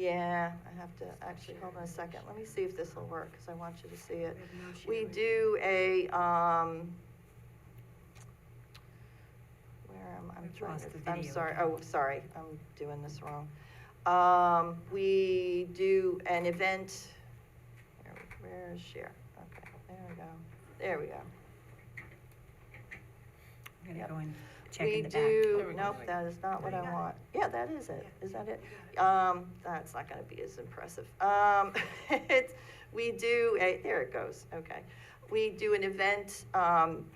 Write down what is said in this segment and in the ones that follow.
Yeah, I have to, actually, hold on a second. Let me see if this will work, because I want you to see it. We have no share We right do a, where am I? I'm We've trying lost to, the I'm video sorry, again. oh, sorry, I'm doing this wrong. We do an event, where's share? Okay, there we go. There we go. I'm Yep. gonna go and check We in the back. do, we go. nope, that is not what Oh, I you got want. Yeah, that is it. Yeah, Is that it? you got That's not gonna be as impressive. It's, we do a, there it goes, okay. We do an event,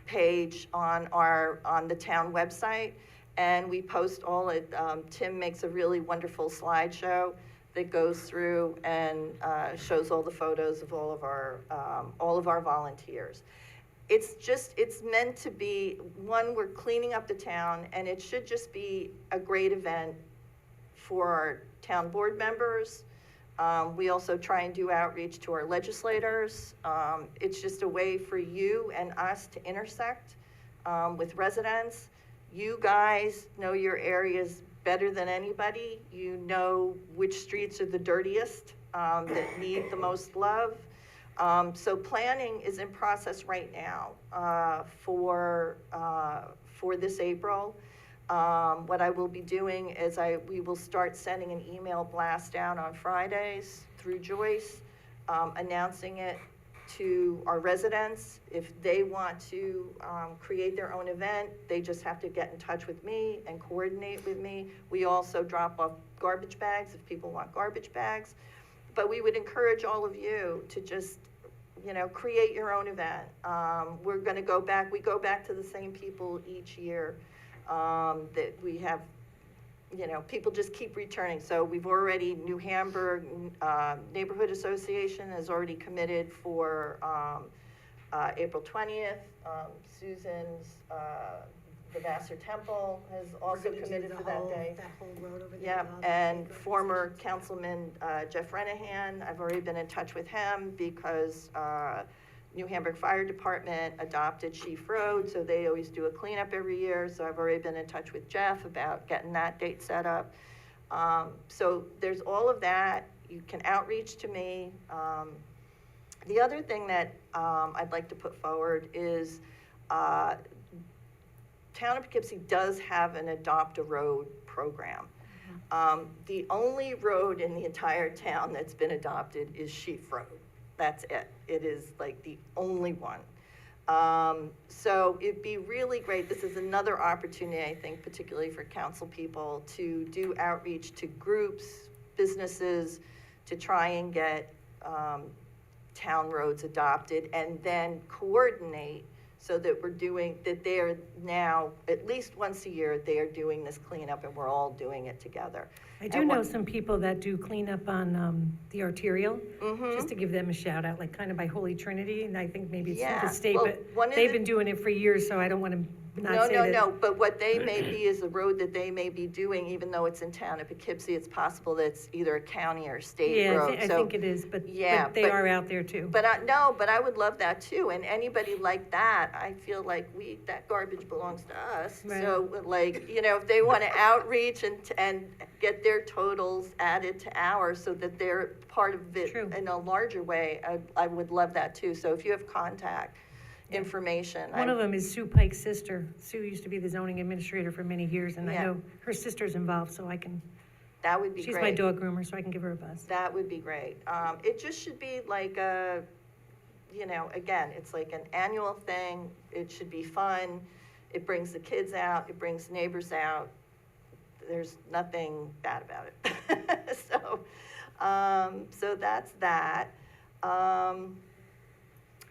page on on the town website, and we post all it, Tim makes a really wonderful slideshow that goes through and, shows all the photos of all of our volunteers. It's meant to be, one, we're cleaning up the town, and it should just be a great event for our town board members. We also try and do outreach to our legislators. It's just a way for you and us to intersect, with residents. You guys know your areas better than anybody. You know which streets are the dirtiest, that need the most love. So planning is in process right now, for this April. What I will be doing is we will start sending an email blast out on Fridays through Joyce, announcing it to our residents. If they want to, create their own event, they just have to get in touch with me and coordinate with me. We also drop off garbage bags if people want garbage bags. But we would encourage all of you to just, create your own event. We're gonna go back, we go back to the same people each year, that we have, people just keep returning. So we've already, New Hamburg, Neighborhood Association has already committed for, April 20th. Susan's, the Vassar Temple has also We're gonna do committed the for that whole- day. That whole road over there. Yep, with all the and big former organizations. Councilman Jeff Renahan, I've already been in touch with him because New Hamburg Fire Department adopted Sheaf Road, so they always do a cleanup every year, so I've already been in touch with Jeff about getting that date set up. So there's all of that. You can outreach to me. The other thing that I'd like to put forward is Town of Poughkeepsie does have an Adopt a Road program. The only road in the entire town that's been adopted is Sheaf Road. That's it. It is like the only one. So it'd be really great. This is another opportunity, I think, particularly for council people, to do outreach to groups, businesses, to try and get town roads adopted, and then coordinate so that they are now, at least once a year, they are doing this cleanup and we're all doing it together. I do know some people that do cleanup on the arterial, Mhm. just to give them a shout out, like kind of by Holy Trinity, and I think maybe it's Yeah, the state, well, but one of they've the- been doing it for years, so I don't want to No, not say that. no, but what they may be is a road that they may be doing, even though it's in town of Poughkeepsie, it's possible that it's either a county or state Yeah, road. I So- think it is, but Yeah, they but- are out there too. But I would love that too, and anybody like that, I feel like that garbage belongs to us. Right. So like, if they wanna outreach and get their totals added to ours so that they're part of it True. in a larger way, I would love that too. So if you have contact information. One of them is Sue Pike's sister. Sue used to be the zoning administrator for many years, and I Yeah. know her sister's involved, so I can, That would be great. she's my dog groomer, so I can give her a buzz. That would be great. It just should be like again, it's like an annual thing. It should be fun. It brings the kids out. It brings neighbors out. There's nothing bad about it. So that's that.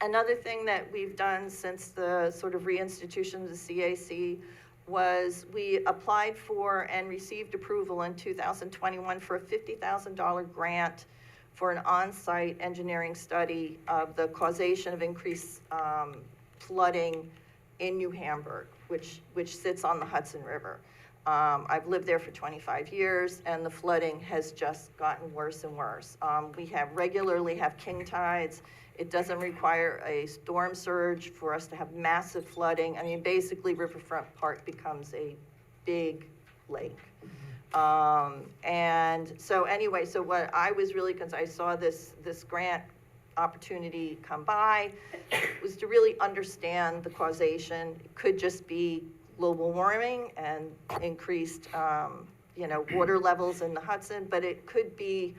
Another thing that we've done since the sort of reinstitution of the CAC was we applied for and received approval in 2021 for a $50,000 grant for an on-site engineering study of the causation of increased flooding in New Hamburg, which sits on the Hudson River. I've lived there for 25 years, and the flooding has just gotten worse and worse. We regularly have king tides. It doesn't require a storm surge for us to have massive flooding. I mean, basically Riverfront Park becomes a big lake And so anyway, so what I was really, because I saw this grant opportunity come by, was to really understand the causation. It could just be global warming and increased, water levels in the Hudson, but it could be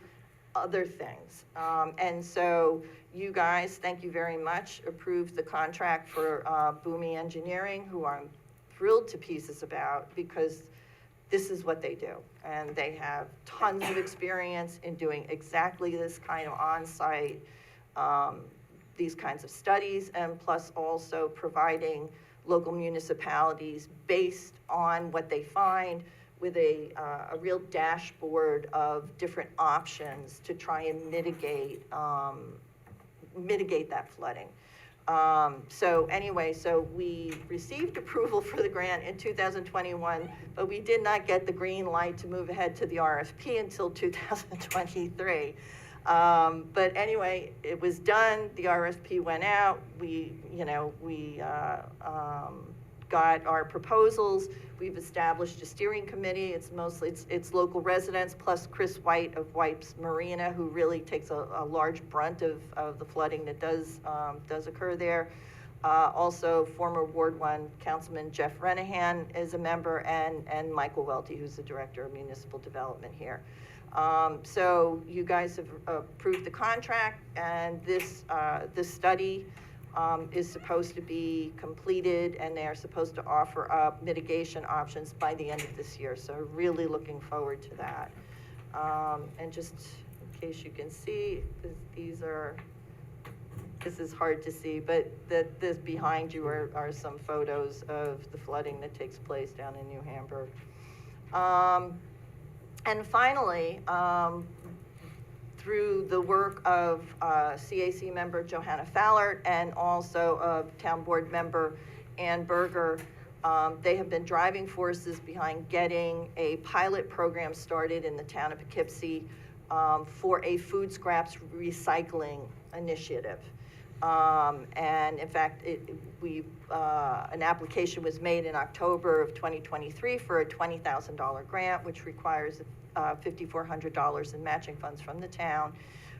other things. And so you guys, thank you very much, approved the contract for Boomi Engineering, who I'm thrilled to pieces about, because this is what they do. And they have tons of experience in doing exactly this kind of on-site, these kinds of studies, and plus also providing local municipalities based on what they find with a real dashboard of different options to try and mitigate that flooding. So anyway, so we received approval for the grant in 2021, but we did not get the green light to move ahead to the RFP until 2023. But anyway, it was done, the RFP went out, we got our proposals, we've established a steering committee. It's mostly, it's local residents plus Chris White of White's Marina, who really takes a large brunt of the flooding that does occur there. Also former Ward 1 Councilman Jeff Renahan is a member, and Michael Welty, who's the Director of Municipal Development here. So you guys have approved the contract, and this study is supposed to be completed, and they are supposed to offer up mitigation options by the end of this year. So really looking forward to that. And just in case you can see, this is hard to see, but this behind you are some photos of the flooding that takes place down in New Hamburg. And finally, through the work of CAC member Johanna Fallert and also of town board member Ann Berger, they have been driving forces behind getting a pilot program started in the town of Poughkeepsie for a food scraps recycling initiative. And in fact, an application was made in October of 2023 for a $20,000 grant, which requires $5,400 in matching funds from the town,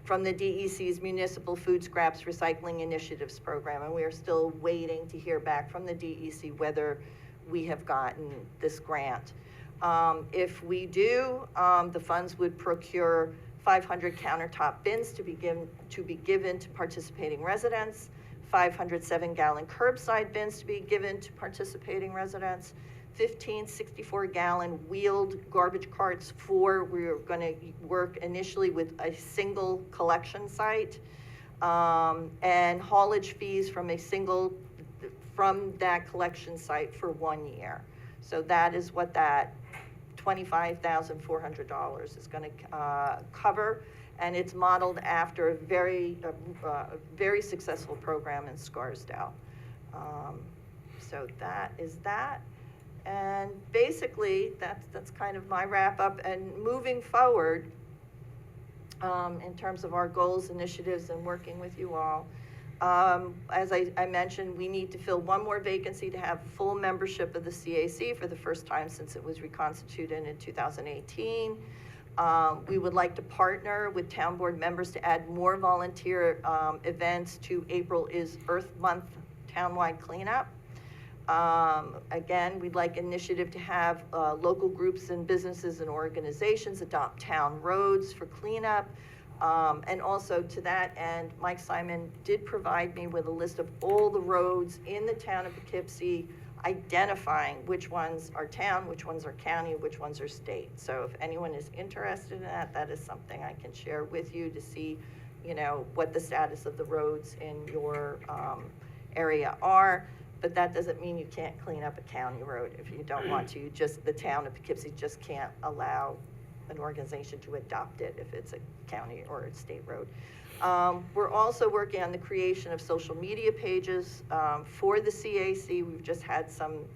from the DEC's Municipal Food Scraps Recycling Initiatives Program. And we are still waiting to hear back from the DEC whether we have gotten this grant. If we do, the funds would procure 500 countertop bins to be given to participating residents, 500 7-gallon curbside bins to be given to participating residents, 15 64-gallon wheeled garbage carts we're going to work initially with a single collection site, and haulage fees from that collection site for 1 year. So that is what that $25,400 is going to cover, and it's modeled after a very successful program in Scarsdale. So that is that, and basically that's kind of my wrap up. And moving forward, in terms of our goals, initiatives, and working with you all, as I mentioned, we need to fill one more vacancy to have full membership of the CAC for the first time since it was reconstituted in 2018. We would like to partner with town board members to add more volunteer events to April is Earth Month townwide cleanup. Again, we'd like initiative to have local groups and businesses and organizations adopt town roads for cleanup. And also to that end, Mike Simon did provide me with a list of all the roads in the town of Poughkeepsie, identifying which ones are town, which ones are county, which ones are state. So if anyone is interested in that, that is something I can share with you to see, what the status of the roads in your area are. But that doesn't mean you can't clean up a county road if you don't want to. The town of Poughkeepsie just can't allow an organization to adopt it if it's a county or a state road. We're also working on the creation of social media pages for the CAC. We've just had some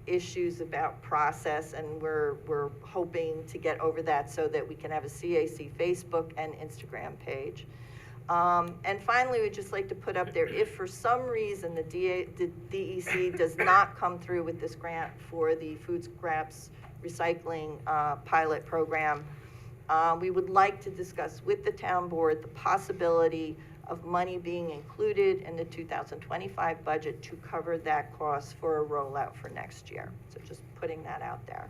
issues about process, and we're hoping to get over that so that we can have a CAC Facebook and Instagram page. And finally, we'd just like to put up there, if for some reason the DEC does not come through with this grant for the food scraps recycling pilot program. We would like to discuss with the town board the possibility of money being included in the 2025 budget to cover that cost for a rollout for next year. So just putting that out there.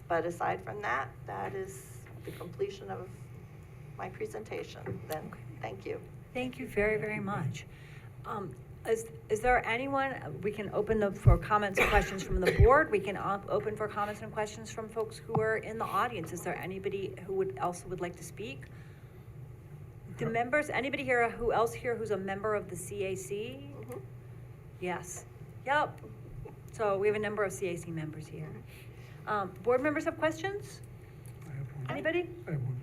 But aside from that, that is the completion of my presentation. Then, thank you. Thank you very, very much. Is there anyone, we can open up for comments and questions from the board. We can open for comments and questions from folks who are in the audience. Is there anybody who would like to speak? Do members, anybody here who's a member of the CAC? Mm-hmm. Yes. Yep. So we have a number of CAC members here. Board members have questions? I have one. Anybody? I have one.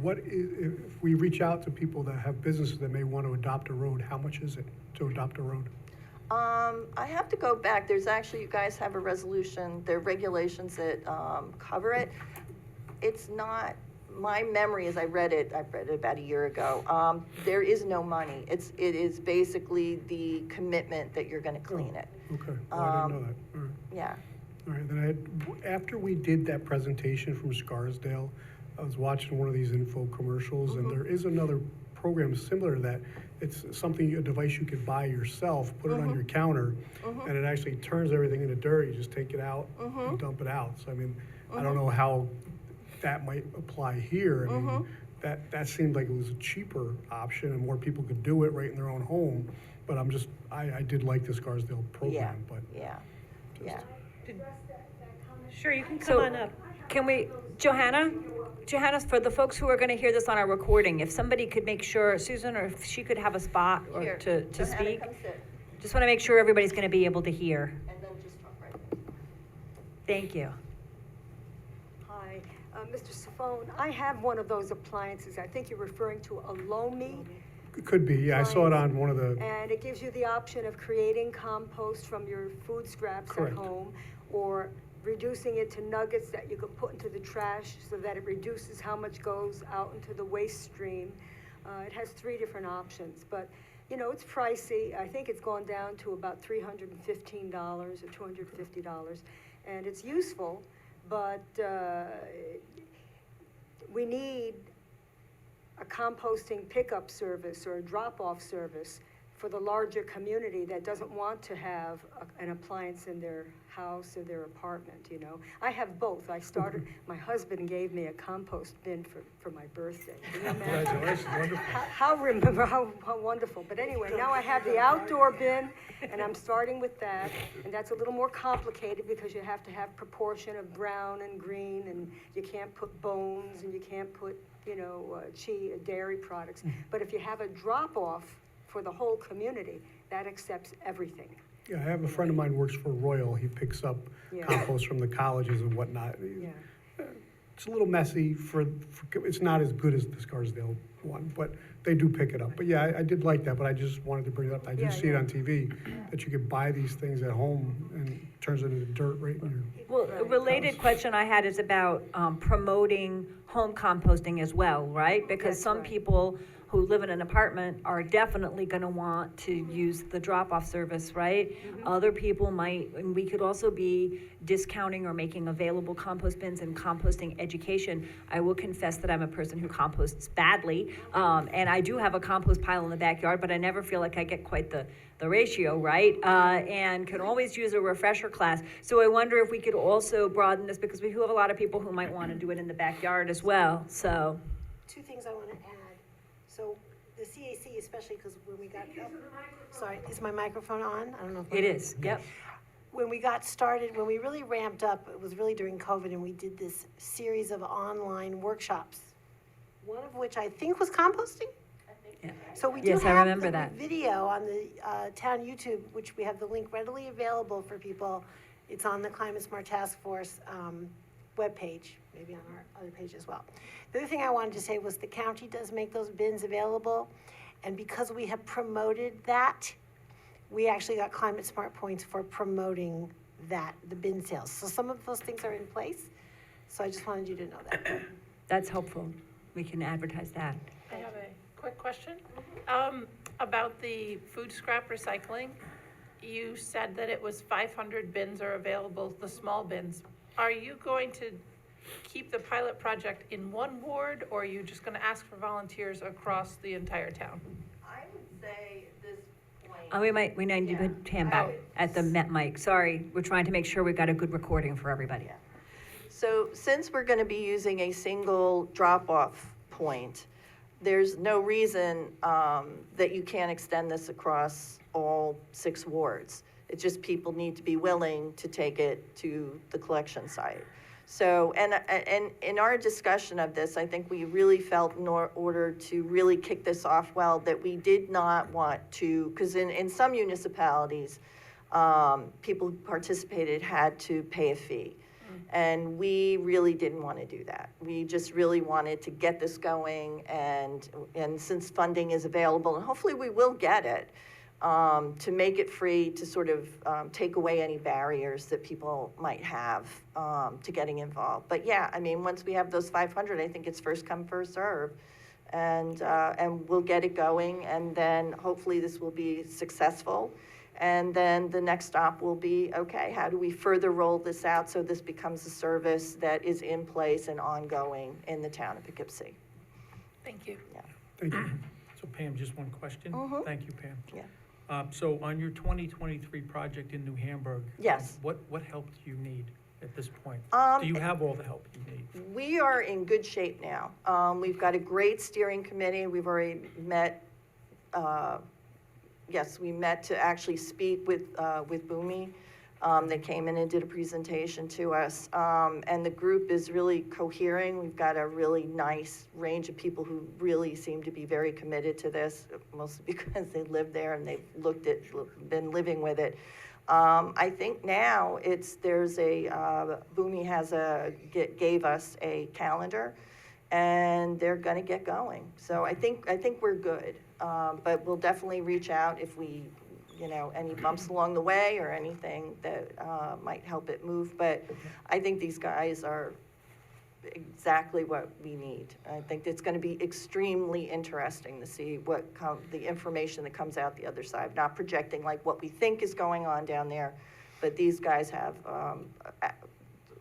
What if we reach out to people that have businesses that may want to adopt a road, how much is it to adopt a road? I have to go back. There's actually, you guys have a resolution, there are regulations that cover it. It's not, my memory is I read it about a year ago. There is no money. It is basically the commitment that you're gonna clean it. Okay, well, I didn't know that. All right. Yeah. All right, then after we did that presentation from Scarsdale, I was watching one of these info commercials, and there is another program similar to that. It's something, a device you could buy yourself, put it on your counter, and it actually turns everything into dirt. You just take it out and dump it out. So, I mean, I don't know how that might apply here. I mean, that seemed like it was a cheaper option, and more people could do it right in their own home. But I did like the Scarsdale program, but. Yeah, yeah. Sure, you can come So, on up. can we, Johanna, for the folks who are going to hear this on our recording, if somebody could make sure, Susan, or if she could have a spot or Here, to Johanna, speak. come sit, Just want to make sure everybody's going to be able to hear. and then just talk right there. Thank you. Hi, Mr. Safone, I have one of those appliances. I think you're referring to a Lomi, It could be, yeah, I saw it on one of the, and it gives you the option of creating compost from your food scraps at Correct. home, or reducing it to nuggets that you can put into the trash so that it reduces how much goes out into the waste stream. It has 3 different options, but, you know, it's pricey. I think it's gone down to about $315 or $250, and it's useful, but we need a composting pickup service or a drop-off service for the larger community that doesn't want to have an appliance in their house or their apartment, you know. I have both. My husband gave me a compost bin for my birthday. Can you imagine? congratulations, wonderful. How wonderful. But anyway, now I have the outdoor bin, and I'm starting with that, and that's a little more complicated because you have to have proportion of brown and green, and you can't put bones, and you can't put, you know, dairy products. But if you have a drop-off for the whole community, that accepts everything. Yeah, I have a friend of mine who works for Royal. He picks up Yeah. compost from the colleges and whatnot. Yeah. It's a little messy it's not as good as the Scarsdale one, but they do pick it up. But yeah, I did like that, but I just wanted to bring it up. I did Yeah, see it yeah. on TV, that you could buy these things at home and it turns it into dirt right in your. Well, a related question I had is about promoting home composting as well, right? Because That's some right. people who live in an apartment are definitely going to want to use the drop-off service, right? Other people might, and we could also be discounting or making available compost bins and composting education. I will confess that I'm a person who composts badly, and I do have a compost pile in the backyard, but I never feel like I get quite the ratio, right? And can always use a refresher class. So I wonder if we could also broaden this, because we do have a lot of people who might want to do it in the backyard as well, so. 2 things I want to add. So the CAC, especially because when we got, sorry, is my microphone on? I don't know. It is, yep. When we got started, when we really ramped up, it was really during COVID, and we did this series of online workshops, one of which I think was composting. Yeah. So we do Yes, I have remember the that. video on the town YouTube, which we have the link readily available for people. It's on the Climate Smart Task Force webpage, maybe on our other page as well. The other thing I wanted to say was the county does make those bins available, and because we have promoted that, we actually got Climate Smart points for promoting that, the bin sales. So some of those things are in place, so I just wanted you to know that. That's helpful. We can advertise that. I have a quick question about the food scrap recycling. you said that it was 500 bins are available, the small bins. Are you going to keep the pilot project in one ward, or are you just gonna ask for volunteers across the entire town? I would say at this point. We need to put him back at the mic. Sorry, we're trying to make sure we've got a good recording for everybody. Yeah. So since we're going to be using a single drop-off point, there's no reason that you can't extend this across all 6 wards. It's just people need to be willing to take it to the collection site. So, and in our discussion of this, I think we really felt in order to really kick this off well, that we did not want to, because in some municipalities, people who participated had to pay a fee. And we really didn't want to do that. We just really wanted to get this going, and since funding is available, and hopefully we will get it, to make it free, to sort of take away any barriers that people might have to getting involved. But yeah, I mean, once we have those 500, I think it's first come, first serve, and we'll get it going, and then hopefully this will be successful. And then the next stop will be, okay, how do we further roll this out so this becomes a service that is in place and ongoing in the town of Poughkeepsie? Thank you. Thank you. So Pam, just one question? Mhm. Thank you, Pam. Yeah. So on your 2023 project in New Hamburg? Yes. What help do you need at this point? Do you have all the help you need? We are in good shape now. We've got a great steering committee. We've already met, yes, we met to actually speak with Boomi. They came in and did a presentation to us. And the group is really cohering. We've got a really nice range of people who really seem to be very committed to this, mostly because they live there and they've been living with it. I think now Boomi gave us a calendar, and they're gonna get going. So I think we're good. But we'll definitely reach out if we, any bumps along the way or anything that might help it move. But I think these guys are exactly what we need. I think it's going to be extremely interesting to see the information that comes out the other side. Not projecting like what we think is going on down there, but these guys have a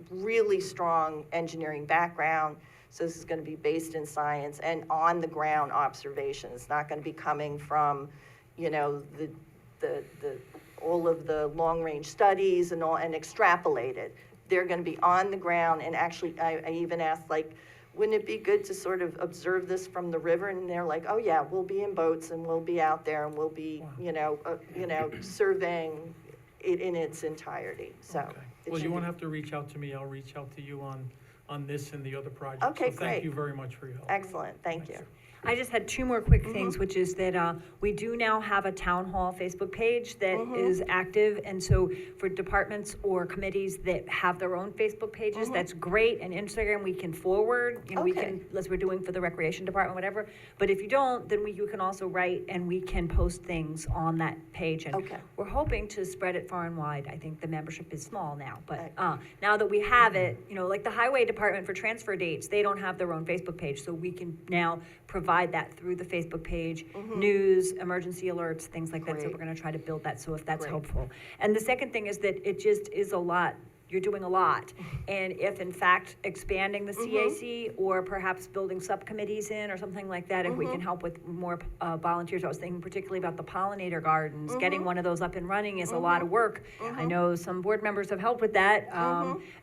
really strong engineering background. So this is going to be based in science and on the ground observation. It's not going to be coming from, all of the long range studies and extrapolated. They're going to be on the ground, and actually, I even asked, like, wouldn't it be good to sort of observe this from the river? And they're like, oh yeah, we'll be in boats and we'll be out there and we'll be, surveying it in its entirety. So. Okay. Well, you won't have to reach out to me. I'll reach out to you on this and the other projects. Okay, so great. Thank you very much for your help. Excellent, thank you. I just had 2 more quick things, which is that we do now have a town hall Facebook page that is active, and so for departments or committees that have their own Facebook pages, that's great. And Instagram we can forward, we Okay. can, as we're doing for the recreation department, whatever. But if you don't, then you can also write, and we can post things on that page. And Okay. we're hoping to spread it far and wide. I think the membership is small now, but Right. now that we have it, like the highway department for transfer dates, they don't have their own Facebook page, so we can now provide that through the Facebook page, news, emergency alerts, things like that. So Great. we're going to try to build that, so if that's Great. helpful. And the second thing is that it just is a lot. You're doing a lot. And if in fact expanding the CAC or perhaps building subcommittees in or something like that, if we can help with more volunteers. I was thinking particularly about the pollinator gardens. Getting one of those up and running is a lot of work. I know some board members have helped with that.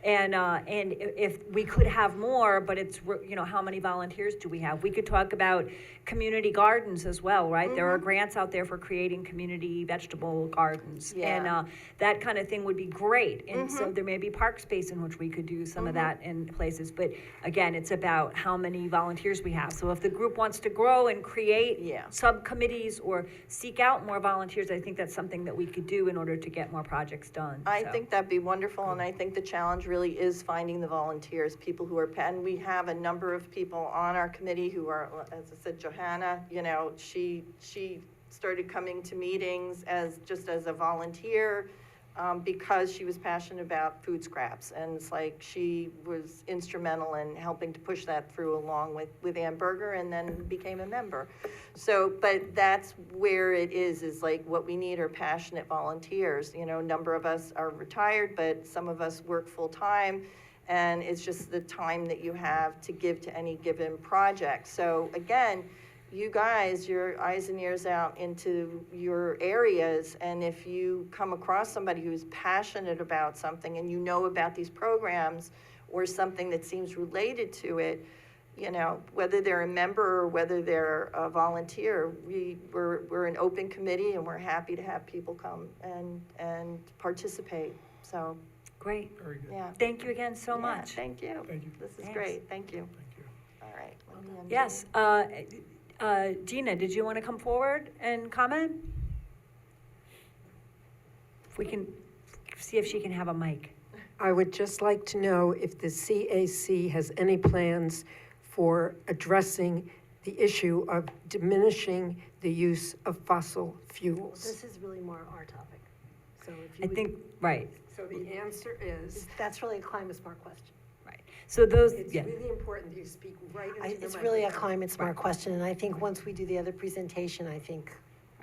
And if we could have more, but it's, how many volunteers do we have? We could talk about community gardens as well, right? There are grants out there for creating community vegetable gardens. Yeah. And that kind of thing would be great. And so there may be park space in which we could do some of that in places. But again, it's about how many volunteers we have. So if the group wants to grow and create subcommittees or seek out more volunteers, I think that's something that we could do in order to get more projects done. I So. think that'd be wonderful, and I think the challenge really is finding the volunteers, people who are, and we have a number of people on our committee who are, as I said, Johanna, she started coming to meetings as a volunteer. because she was passionate about food scraps. And it's like she was instrumental in helping to push that through along with Ann Berger, and then became a member. So, but that's where it is like what we need are passionate volunteers. You know, a number of us are retired, but some of us work full-time, and it's just the time that you have to give to any given project. So again, you guys, your eyes and ears out into your areas, and if you come across somebody who's passionate about something and you know about these programs or something that seems related to it, you know, whether they're a member or whether they're a volunteer, we're an open committee, and we're happy to have people come and participate. So, Great. Very good. yeah. Thank you again so Yeah, much. Thank you. Thank you. This is Thanks. great. Thank you. Thank you. All right. let me undo. Yes, Gina, did you want to come forward and comment? If we can, see if she can have a mic. I would just like to know if the CAC has any plans for addressing the issue of diminishing the use of fossil fuels. This is really more our topic. So if I you would, think, right, So the answer is, that's really a climate smart question. right. So those, it's yeah, really important that you speak right into the microphone. It's really a climate smart question, and I think once we do the other presentation, I think,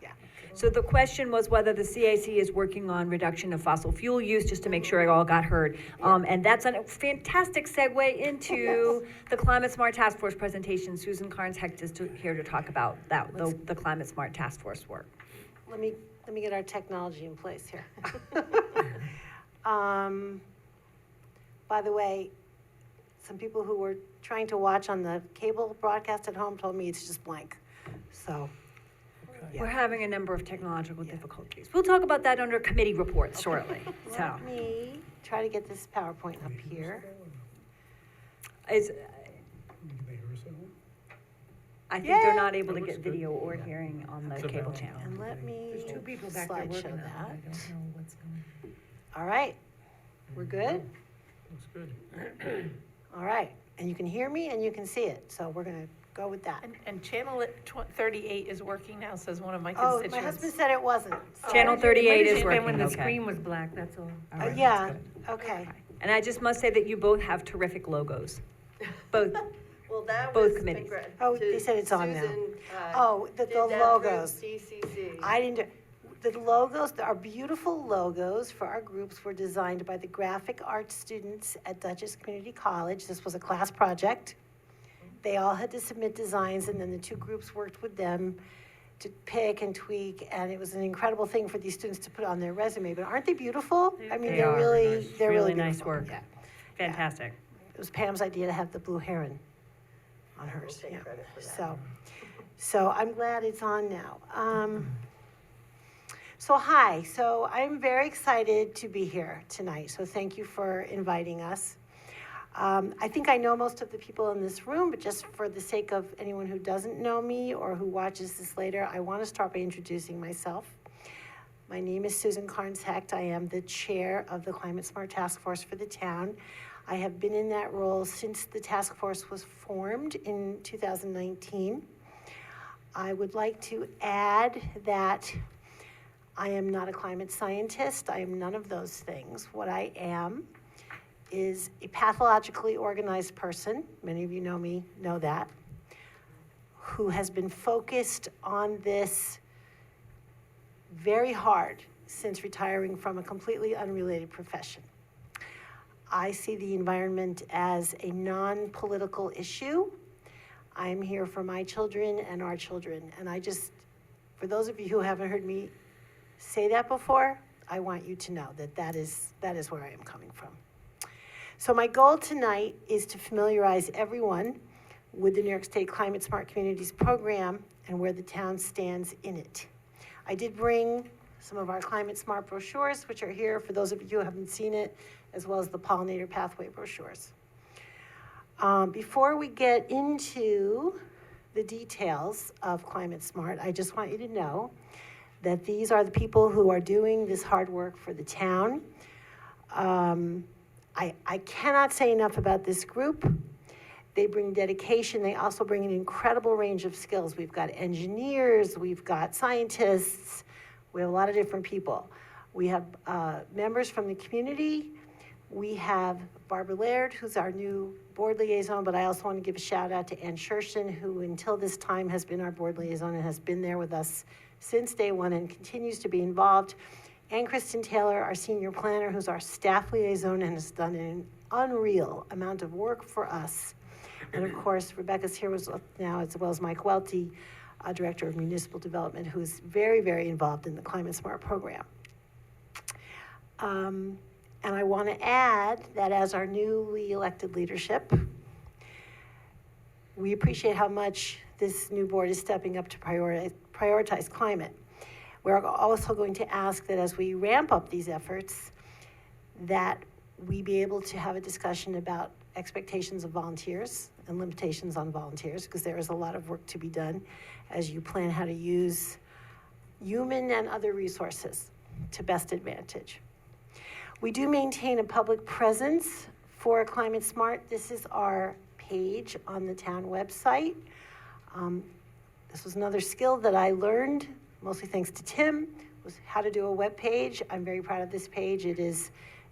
yeah. so the question was whether the CAC is working on reduction of fossil fuel use, just to make sure it all got heard. And that's a fantastic segue into the Climate Smart Task Force presentation. Susan Carnes-Hecht is here to talk about that, the Climate Smart Task Force work. Let me get our technology in place here. By the way, some people who were trying to watch on the cable broadcast at home told me it's just blank. So, Okay. We're having a number of technological difficulties. We'll talk about that under committee reports shortly, so. let me try to get this PowerPoint up here. Is, Can they hear us at home? I think they're not Yay! able to That get looks good. video or hearing on the It's a cable balance. channel. And let me There's two people back there slideshow working on it. I that. don't know what's going on. All right, we're good? Looks good. All right, and you can hear me and you can see it, so we're gonna go with that. And channel 38 is working now, says one of my Oh, constituents. my husband said it wasn't. Channel It 38 might is have just been working, when the okay. screen was black, that's all. All right, Yeah, that's good. okay. And I just must say that you both have terrific logos, both. Well, that Both was committees. Oh, they said it's on now. Susan, Oh, the did that through logos. CCC. I didn't do, the logos, our beautiful logos for our groups were designed by the graphic arts students at Dutchess Community College. This was a class project. They all had to submit designs, and then the two groups worked with them to pick and tweak, and it was an incredible thing for these students to put on their resume. But aren't they beautiful? I mean, They they're are. really, Nice. they're really Really nice beautiful. work. Yeah. Fantastic. It was Pam's idea to have the blue heron on We'll hers, take yeah. credit for that. So I'm glad it's on now. Hi, so I'm very excited to be here tonight, so thank you for inviting us. I think I know most of the people in this room, but just for the sake of anyone who doesn't know me or who watches this later, I want to start by introducing myself. My name is Susan Carnes-Hecht. I am the chair of the Climate Smart Task Force for the town. I have been in that role since the task force was formed in 2019. I would like to add that I am not a climate scientist. I am none of those things. What I am is a pathologically organized person, many of you know me, know that, who has been focused on this very hard since retiring from a completely unrelated profession. I see the environment as a non-political issue. I'm here for my children and our children. And I just, for those of you who haven't heard me say that before, I want you to know that that is where I am coming from. So my goal tonight is to familiarize everyone with the New York State Climate Smart Communities program and where the town stands in it. I did bring some of our Climate Smart brochures, which are here for those of you who haven't seen it, as well as the Pollinator Pathway brochures. Before we get into the details of Climate Smart, I just want you to know that these are the people who are doing this hard work for the town. I cannot say enough about this group. They bring dedication. They also bring an incredible range of skills. We've got engineers, we've got scientists, we have a lot of different people. We have members from the community. We have Barbara Laird, who's our new board liaison, but I also want to give a shout out to Ann Sherston, who until this time has been our board liaison and has been there with us since day one and continues to be involved. And Kristen Taylor, our senior planner, who's our staff liaison and has done an unreal amount of work for us. And of course, Rebecca's here now, as well as Mike Welty, Director of Municipal Development, who is very, very involved in the Climate Smart program. And I want to add that as our newly elected leadership, we appreciate how much this new board is stepping up to prioritize climate. We're also going to ask that as we ramp up these efforts, that we be able to have a discussion about expectations of volunteers and limitations on volunteers, because there is a lot of work to be done as you plan how to use human and other resources to best advantage. We do maintain a public presence for Climate Smart. This is our page on the town website. This was another skill that I learned, mostly thanks to Tim, was how to do a web page. I'm very proud of this page. It is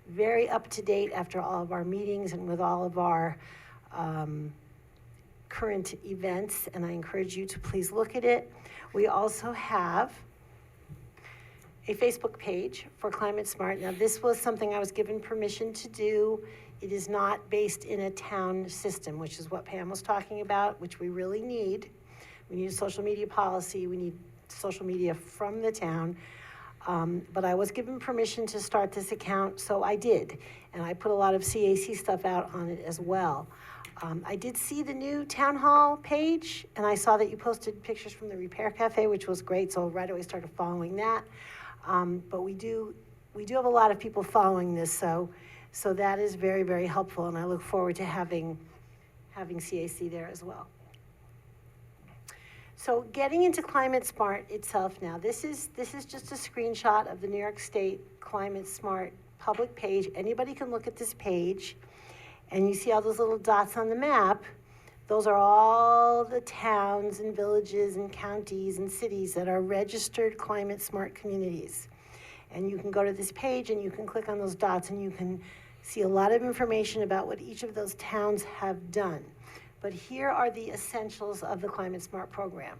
very up to date after all of our meetings and with all of our current events, and I encourage you to please look at it. We also have a Facebook page for Climate Smart. Now, this was something I was given permission to do. It is not based in a town system, which is what Pam was talking about, which we really need. We need a social media policy. We need social media from the town. But I was given permission to start this account, so I did. And I put a lot of CAC stuff out on it as well. I did see the new town hall page, and I saw that you posted pictures from the Repair Cafe, which was great, so right away started following that. But we do have a lot of people following this, so that is very, very helpful, and I look forward to having CAC there as well. So getting into Climate Smart itself now, this is just a screenshot of the New York State Climate Smart public page. Anybody can look at this page, and you see all those little dots on the map. Those are all the towns and villages and counties and cities that are registered Climate Smart communities. And you can go to this page and you can click on those dots and you can see a lot of information about what each of those towns have done. But here are the essentials of the Climate Smart program.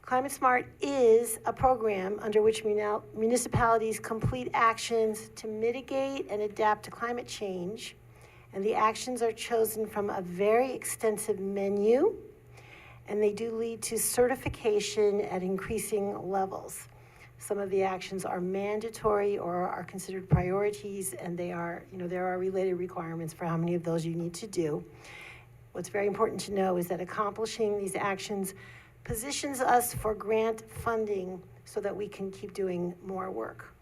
Climate Smart is a program under which municipalities complete actions to mitigate and adapt to climate change. And the actions are chosen from a very extensive menu, and they do lead to certification at increasing levels. Some of the actions are mandatory or are considered priorities, and they are, there are related requirements for how many of those you need to do. What's very important to know is that accomplishing these actions positions us for grant funding so that we can keep doing more work.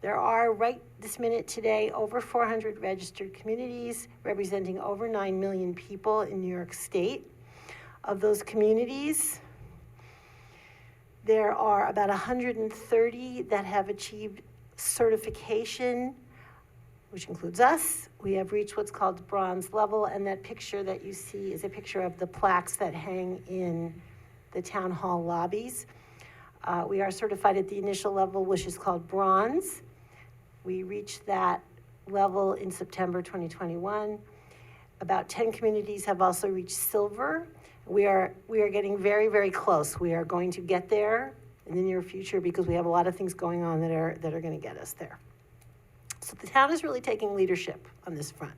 There are, right this minute today, over 400 registered communities representing over 9 million people in New York State. Of those communities, there are about 130 that have achieved certification, which includes us. We have reached what's called bronze level, and that picture that you see is a picture of the plaques that hang in the town hall lobbies. We are certified at the initial level, which is called bronze. We reached that level in September 2021. About 10 communities have also reached silver. We are getting very, very close. We are going to get there in the near future because we have a lot of things going on that are going to get us there. So the town is really taking leadership on this front.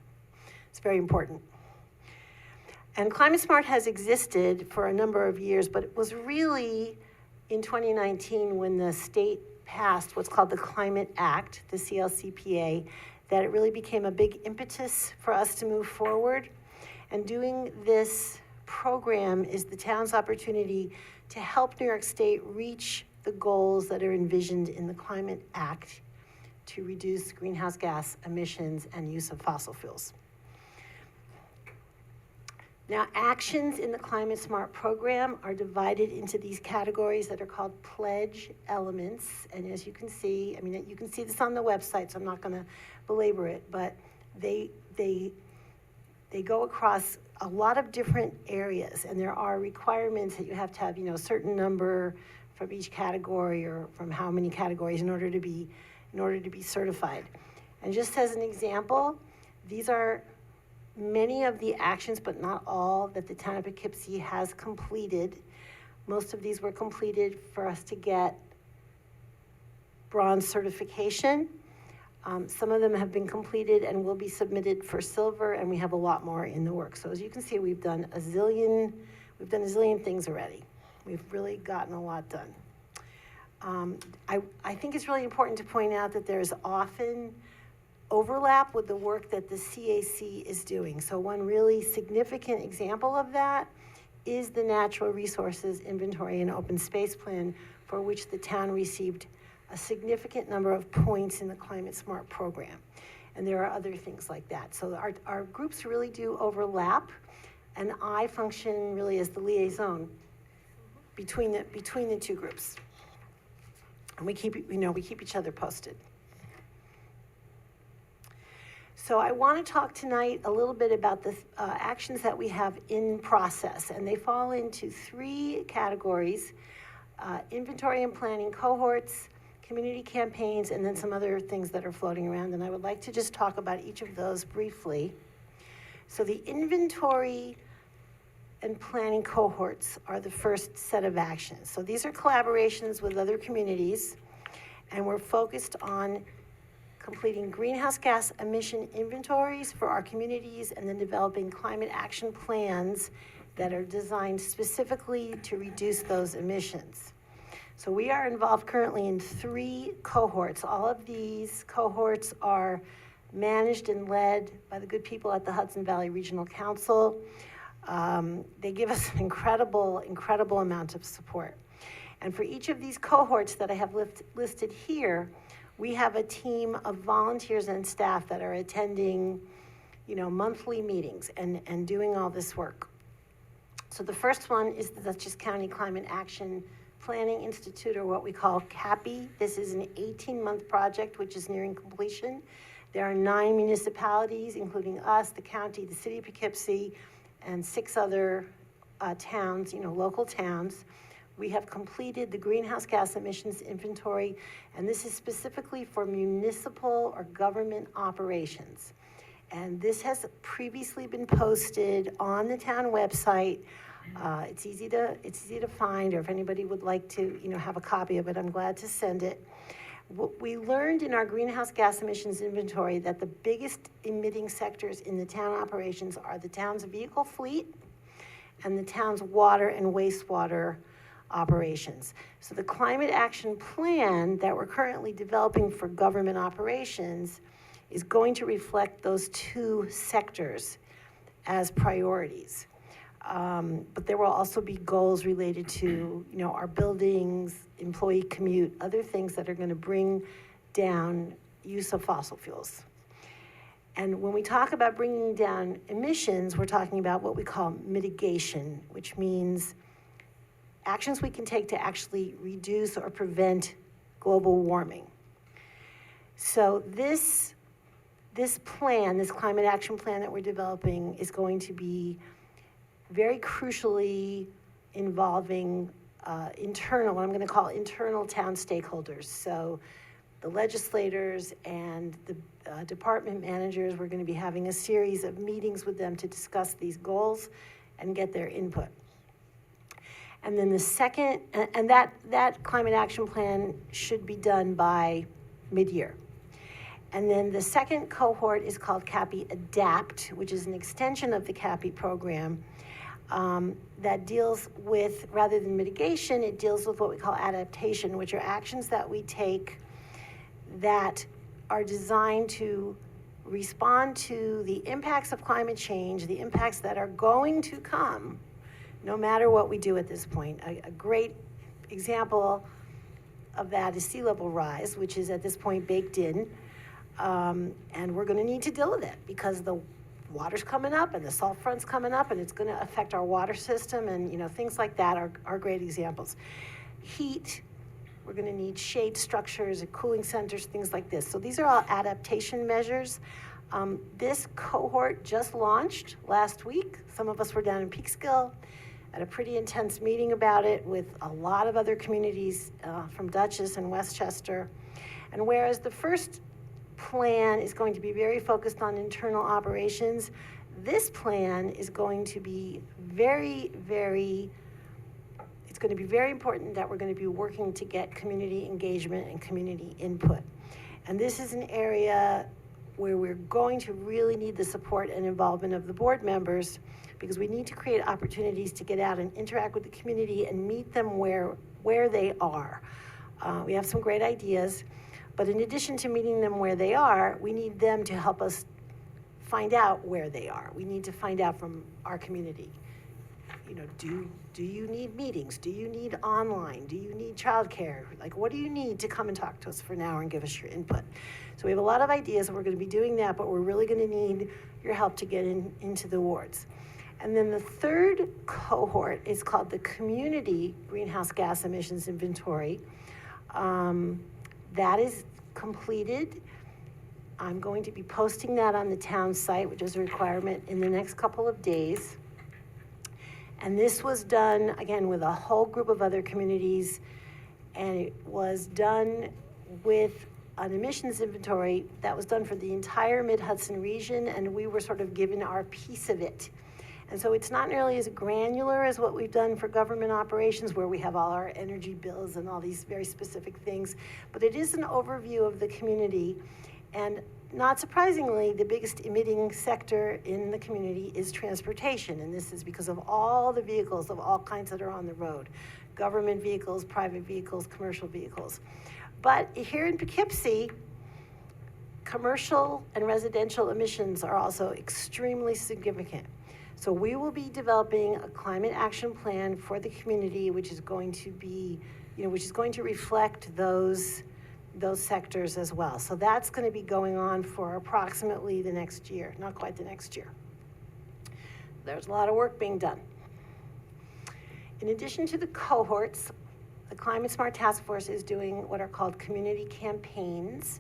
It's very important. And Climate Smart has existed for a number of years, but it was really in 2019 when the state passed what's called the Climate Act, the CLCPA, that it really became a big impetus for us to move forward. And doing this program is the town's opportunity to help New York State reach the goals that are envisioned in the Climate Act to reduce greenhouse gas emissions and use of fossil fuels. Now, actions in the Climate Smart program are divided into these categories that are called pledge elements. And as you can see, you can see this on the website, so I'm not going to belabor it, but they go across a lot of different areas, and there are requirements that you have to have, a certain number from each category or from how many categories in order to be certified. And just as an example, these are many of the actions, but not all, that the town of Poughkeepsie has completed. Most of these were completed for us to get bronze certification. Some of them have been completed and will be submitted for silver, and we have a lot more in the works. So as you can see, we've done a zillion things already. We've really gotten a lot done. I think it's really important to point out that there's often overlap with the work that the CAC is doing. So one really significant example of that is the Natural Resources Inventory and Open Space Plan, for which the town received a significant number of points in the Climate Smart program. And there are other things like that. So our groups really do overlap, and I function really as the liaison between the two groups. And we keep each other posted. So I want to talk tonight a little bit about the actions that we have in process, and they fall into 3 categories: inventory and planning cohorts, community campaigns, and then some other things that are floating around. And I would like to just talk about each of those briefly. So the inventory and planning cohorts are the first set of actions. So these are collaborations with other communities, and we're focused on completing greenhouse gas emission inventories for our communities and then developing climate action plans that are designed specifically to reduce those emissions. So we are involved currently in 3 cohorts. All of these cohorts are managed and led by the good people at the Hudson Valley Regional Council. They give us an incredible amount of support. And for each of these cohorts that I have listed here, we have a team of volunteers and staff that are attending, monthly meetings and doing all this work. So the first one is the Dutchess County Climate Action Planning Institute, or what we call CAPI. This is an 18-month project which is nearing completion. There are 9 municipalities, including us, the county, the city of Poughkeepsie, and 6 other towns, local towns. We have completed the greenhouse gas emissions inventory, and this is specifically for municipal or government operations. And this has previously been posted on the town website. It's easy to find, or if anybody would like to, have a copy of it, I'm glad to send it. What we learned in our greenhouse gas emissions inventory that the biggest emitting sectors in the town operations are the town's vehicle fleet and the town's water and wastewater operations. So the climate action plan that we're currently developing for government operations is going to reflect those 2 sectors as priorities. But there will also be goals related to, our buildings, employee commute, other things that are going to bring down use of fossil fuels. And when we talk about bringing down emissions, we're talking about what we call mitigation, which means actions we can take to actually reduce or prevent global warming. So this plan, this climate action plan that we're developing, is going to be very crucially involving what I'm going to call internal town stakeholders. So the legislators and the department managers, we're going to be having a series of meetings with them to discuss these goals and get their input. And then the second, and that climate action plan should be done by mid-year. And then the second cohort is called CAPI Adapt, which is an extension of the CAPI program that deals with, rather than mitigation, it deals with what we call adaptation, which are actions that we take that are designed to respond to the impacts of climate change, the impacts that are going to come, no matter what we do at this point. A great example of that is sea level rise, which is at this point baked in. And we're going to need to deal with it because the water's coming up and the salt front's coming up, and it's going to affect our water system, and things like that are great examples. Heat, we're going to need shade structures and cooling centers, things like this. So these are all adaptation measures. This cohort just launched last week. Some of us were down in Peekskill. at a pretty intense meeting about it with a lot of other communities from Dutchess and Westchester. And whereas the first plan is going to be very focused on internal operations, this plan is going to be it's going to be very important that we're going to be working to get community engagement and community input. And this is an area where we're going to really need the support and involvement of the board members, because we need to create opportunities to get out and interact with the community and meet them where they are. We have some great ideas, but in addition to meeting them where they are, we need them to help us find out where they are. We need to find out from our community. You know, do you need meetings? Do you need online? Do you need childcare? Like, what do you need to come and talk to us for an hour and give us your input? So we have a lot of ideas, and we're going to be doing that, but we're really going to need your help to get into the wards. And then the third cohort is called the Community Greenhouse Gas Emissions Inventory. That is completed. I'm going to be posting that on the town site, which is a requirement, in the next couple of days. And this was done, again, with a whole group of other communities, and it was done with an emissions inventory that was done for the entire Mid-Hudson region, and we were sort of given our piece of it. And so it's not nearly as granular as what we've done for government operations, where we have all our energy bills and all these very specific things, but it is an overview of the community. And not surprisingly, the biggest emitting sector in the community is transportation, and this is because of all the vehicles of all kinds that are on the road. Government vehicles, private vehicles, commercial vehicles. But here in Poughkeepsie, commercial and residential emissions are also extremely significant. So we will be developing a climate action plan for the community, which is going to be, which is going to reflect those sectors as well. So that's going to be going on for approximately the next year, not quite the next year. There's a lot of work being done. In addition to the cohorts, the Climate Smart Task Force is doing what are called community campaigns.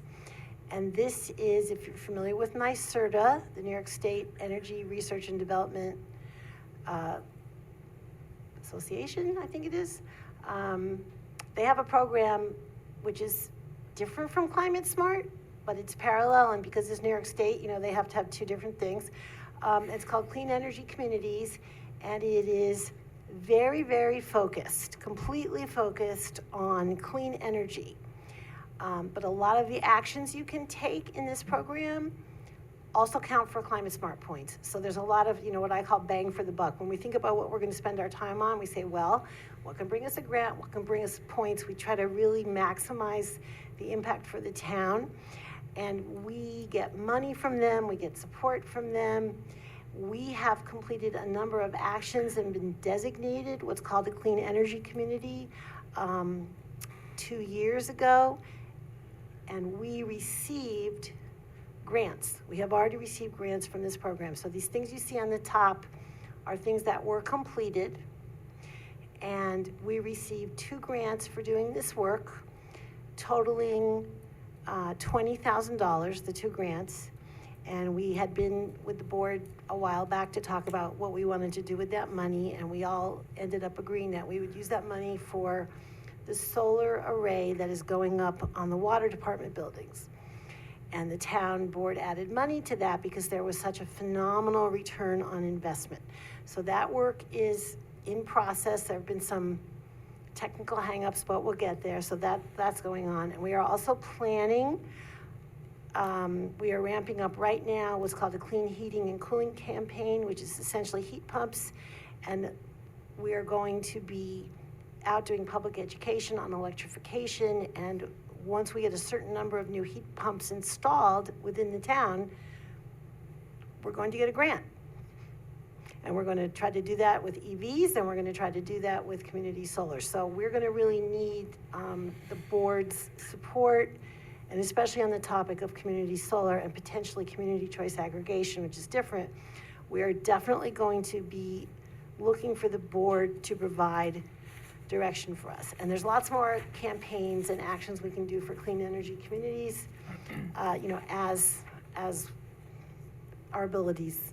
And this is, if you're familiar with NYSERDA, the New York State Energy Research and Development Association, I think it is. They have a program which is different from Climate Smart, but it's parallel, and because it's New York State, they have to have two different things. It's called Clean Energy Communities, and it is very, very focused, completely focused on clean energy. But a lot of the actions you can take in this program also count for Climate Smart points. So there's a lot of, what I call bang for the buck. When we think about what we're going to spend our time on, we say, well, what can bring us a grant? What can bring us points? We try to really maximize the impact for the town. And we get money from them. We get support from them. We have completed a number of actions and been designated what's called a clean energy community 2 years ago. And we received grants. We have already received grants from this program. So these things you see on the top are things that were completed. And we received 2 grants for doing this work, totaling $20,000, the 2 grants. And we had been with the board a while back to talk about what we wanted to do with that money. And we all ended up agreeing that we would use that money for the solar array that is going up on the water department buildings. And the town board added money to that because there was such a phenomenal return on investment. So that work is in process. There have been some technical hangups, but we'll get there. So that's going on. And we are also planning, we are ramping up right now what's called the Clean Heating and Cooling Campaign, which is essentially heat pumps. And we are going to be out doing public education on electrification, and once we get a certain number of new heat pumps installed within the town, we're going to get a grant. And we're going to try to do that with EVs, and we're going to try to do that with community solar. So we're going to really need the board's support, and especially on the topic of community solar and potentially community choice aggregation, which is different. We are definitely going to be looking for the board to provide direction for us. And there's lots more campaigns and actions we can do for clean energy communities, as our abilities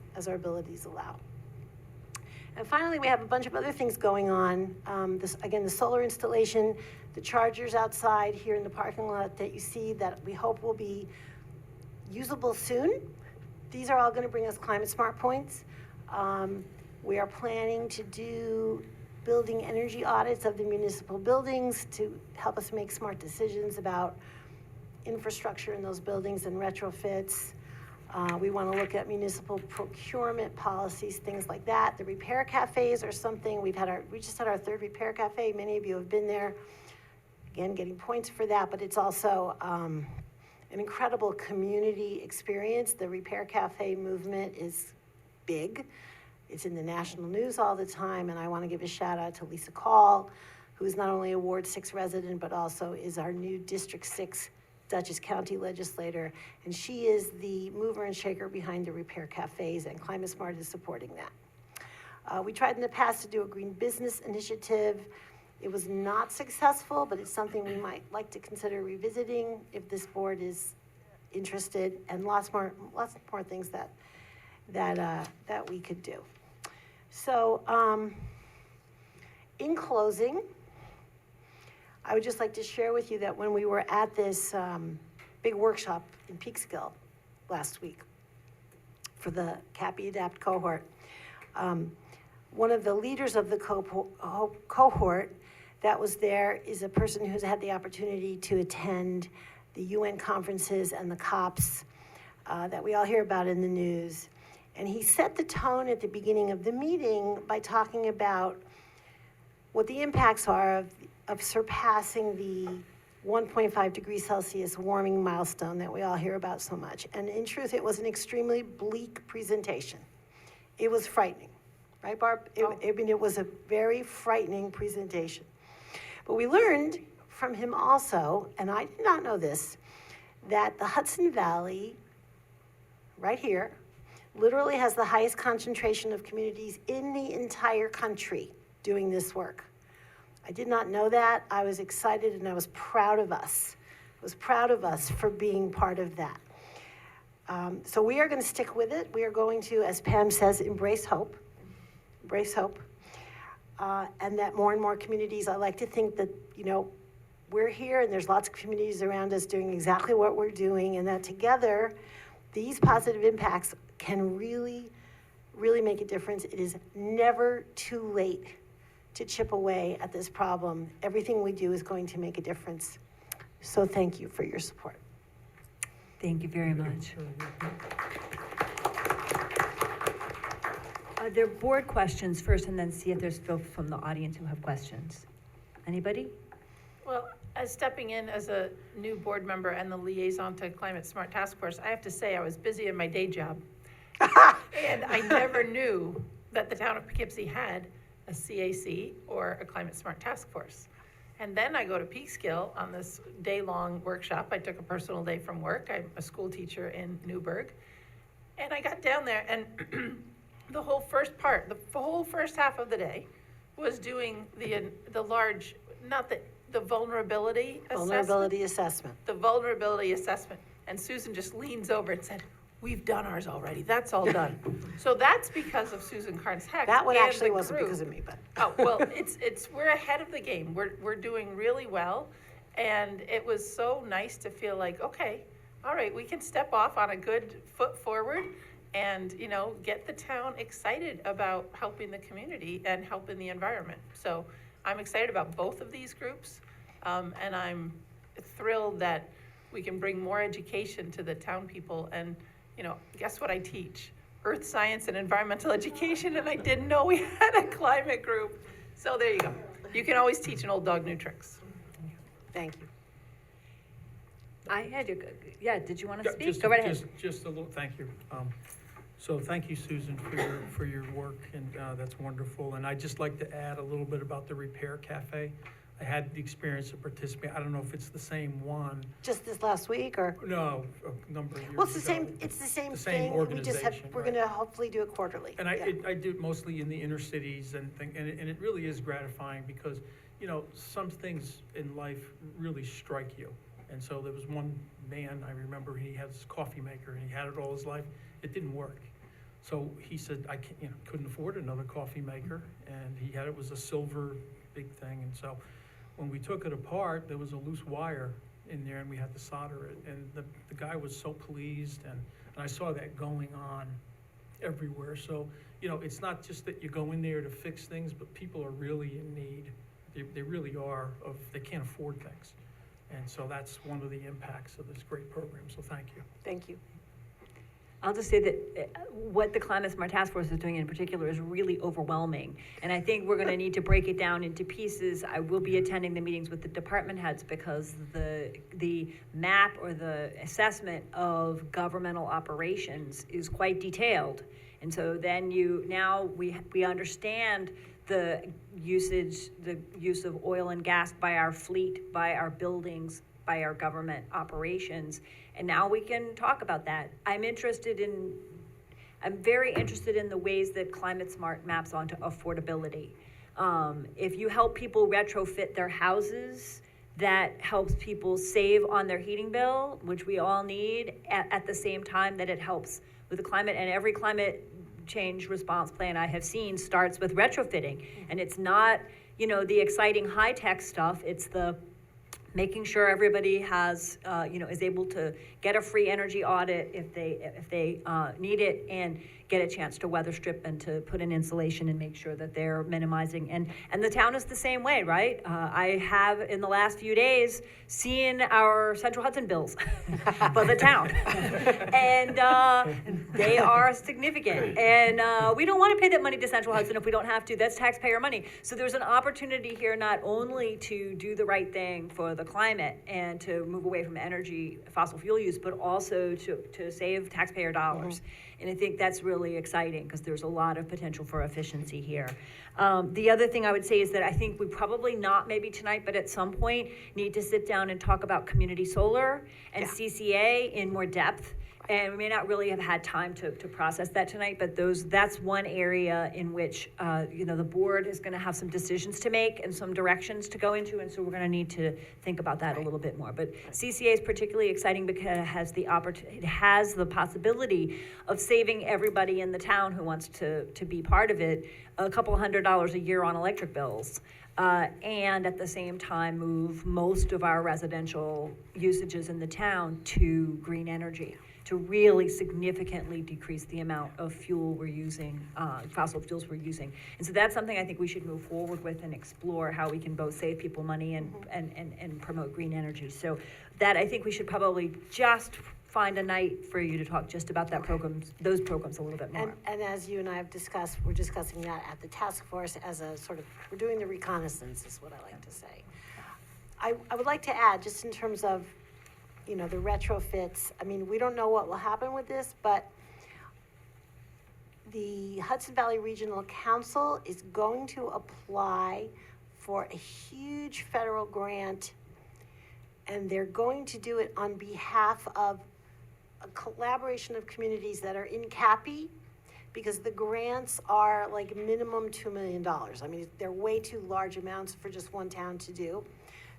allow. And finally, we have a bunch of other things going on. Again, the solar installation, the chargers outside here in the parking lot that you see that we hope will be usable soon. These are all going to bring us climate smart points. We are planning to do building energy audits of the municipal buildings to help us make smart decisions about infrastructure in those buildings and retrofits. We want to look at municipal procurement policies, things like that. The repair cafes are something, we just had our third repair cafe. Many of you have been there. Again, getting points for that, but it's also an incredible community experience. The repair cafe movement is big. It's in the national news all the time, and I want to give a shout out to Lisa Call, who is not only a Ward 6 resident, but also is our new District 6 Dutchess County legislator, and she is the mover and shaker behind the repair cafes, and Climate Smart is supporting that. We tried in the past to do a green business initiative. It was not successful, but it's something we might like to consider revisiting if this board is interested, and lots more things that we could do. So, in closing, I would just like to share with you that when we were at this big workshop in Peekskill last week for the CAPI Adapt cohort, one of the leaders of the cohort that was there is a person who's had the opportunity to attend the UN conferences and the COPs that we all hear about in the news. And he set the tone at the beginning of the meeting by talking about what the impacts are of surpassing the 1.5 degrees Celsius warming milestone that we all hear about so much. And in truth, it was an extremely bleak presentation. It was frightening, right, Barb? It was a very frightening presentation. But we learned from him also, and I did not know this, that the Hudson Valley, right here, literally has the highest concentration of communities in the entire country doing this work. I did not know that. I was excited and I was proud of us. I was proud of us for being part of that. So we are going to stick with it. We are going to, as Pam says, embrace hope. Embrace hope. And that more and more communities, I like to think that, we're here and there's lots of communities around us doing exactly what we're doing, and that together, these positive impacts can really, really make a difference. It is never too late to chip away at this problem. Everything we do is going to make a difference. So thank you for your support. Thank you very much. Are there board questions first, and then see if there's people from the audience who have questions? Anybody? Well, as stepping in as a new board member and the liaison to Climate Smart Task Force, I have to say I was busy in my day job. And I never knew that the town of Poughkeepsie had a CAC or a Climate Smart Task Force. And then I go to Peekskill on this day-long workshop. I took a personal day from work. I'm a school teacher in Newburgh. And I got down there, and the whole first half of the day was doing the large, the vulnerability assessment. The vulnerability assessment. And Susan just leans over and said, "We've done ours already. That's all done." So that's because of Susan Carnes-Heck. That one and actually the wasn't group. because of me, but. Oh, well, we're ahead of the game. We're doing really well. And it was so nice to feel like, okay, all right, we can step off on a good foot forward and, get the town excited about helping the community and helping the environment. So I'm excited about both of these groups. And I'm thrilled that we can bring more education to the town people. And, guess what I teach? Earth science and environmental education, and I didn't know we had a climate group. So there you go. You can always teach an old dog new tricks. Thank you. Did you want to speak? Go right ahead. Just a little, thank you. So thank you, Susan, for your work, and that's wonderful. And I'd just like to add a little bit about the Repair Cafe. I had the experience of participating. I don't know if it's the same one. Just this last week, or? No, a number of years ago. Well, it's the same thing. Organization. We're gonna hopefully do it quarterly. And I do it mostly in the inner cities and it really is gratifying because, some things in life really strike you. And so there was one man, I remember, he had his coffee maker and he had it all his life. It didn't work. So he said, I can't, couldn't afford another coffee maker, and it was a silver big thing, and so when we took it apart, there was a loose wire in there, and we had to solder it, and the guy was so pleased, and I saw that going on everywhere. So, it's not just that you go in there to fix things, but people are really in need. They really are, they can't afford things. And so that's one of the impacts of this great program, so thank you. Thank you. I'll just say that what the Climate Smart Task Force is doing in particular is really overwhelming. And I think we're gonna need to break it down into pieces. I will be attending the meetings with the department heads because the map or the assessment of governmental operations is quite detailed. And so then we understand the use of oil and gas by our fleet, by our buildings, by our government operations. And now we can talk about that. I'm very interested in the ways that Climate Smart maps onto affordability. If you help people retrofit their houses, that helps people save on their heating bill, which we all need, at the same time that it helps with the climate. And every climate change response plan I have seen starts with retrofitting. And it's not, the exciting high-tech stuff, it's the making sure everybody has, is able to get a free energy audit if they need it, and get a chance to weather strip and to put in insulation and make sure that they're minimizing. And the town is the same way, right? I have, in the last few days, seen our Central Hudson bills for the town. And they are significant. And we don't want to pay that money to Central Hudson if we don't have to. That's taxpayer money. So there's an opportunity here not only to do the right thing for the climate and to move away from fossil fuel use, but also to save taxpayer dollars. And I think that's really exciting because there's a lot of potential for efficiency here. The other thing I would say is that I think we probably not maybe tonight, but at some point need to sit down and talk about community solar and CCA in more depth. And we may not really have had time to process that tonight, but that's one area in which, the board is gonna have some decisions to make and some directions to go into, and so we're gonna need to think about that a little bit more. But CCA is particularly exciting because it has the possibility of saving everybody in the town who wants to be part of it a couple $100 a year on electric bills. And at the same time move most of our residential usages in the town to green energy, to really significantly decrease the amount of fuel we're using, fossil fuels we're using. And so that's something I think we should move forward with and explore how we can both save people money and promote green energy. So that, I think we should probably just find a night for you to talk just about those programs a little bit more. And as you and I have discussed, we're discussing that at the task force as a sort of, we're doing the reconnaissance is what I like to say. I would like to add, just in terms of, the retrofits, we don't know what will happen with this, but the Hudson Valley Regional Council is going to apply for a huge federal grant, and they're going to do it on behalf of a collaboration of communities that are in CAPI, because the grants are like minimum $2 million. They're way too large amounts for just one town to do.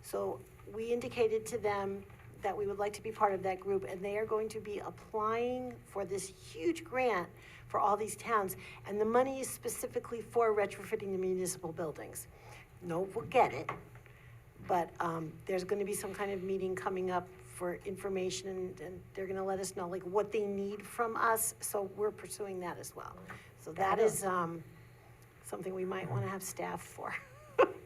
So we indicated to them that we would like to be part of that group, and they are going to be applying for this huge grant for all these towns, and the money is specifically for retrofitting the municipal buildings. No one will get it, but there's going to be some kind of meeting coming up for information, and they're going to let us know like what they need from us, so we're pursuing that as well. So that is something we might want to have staff for.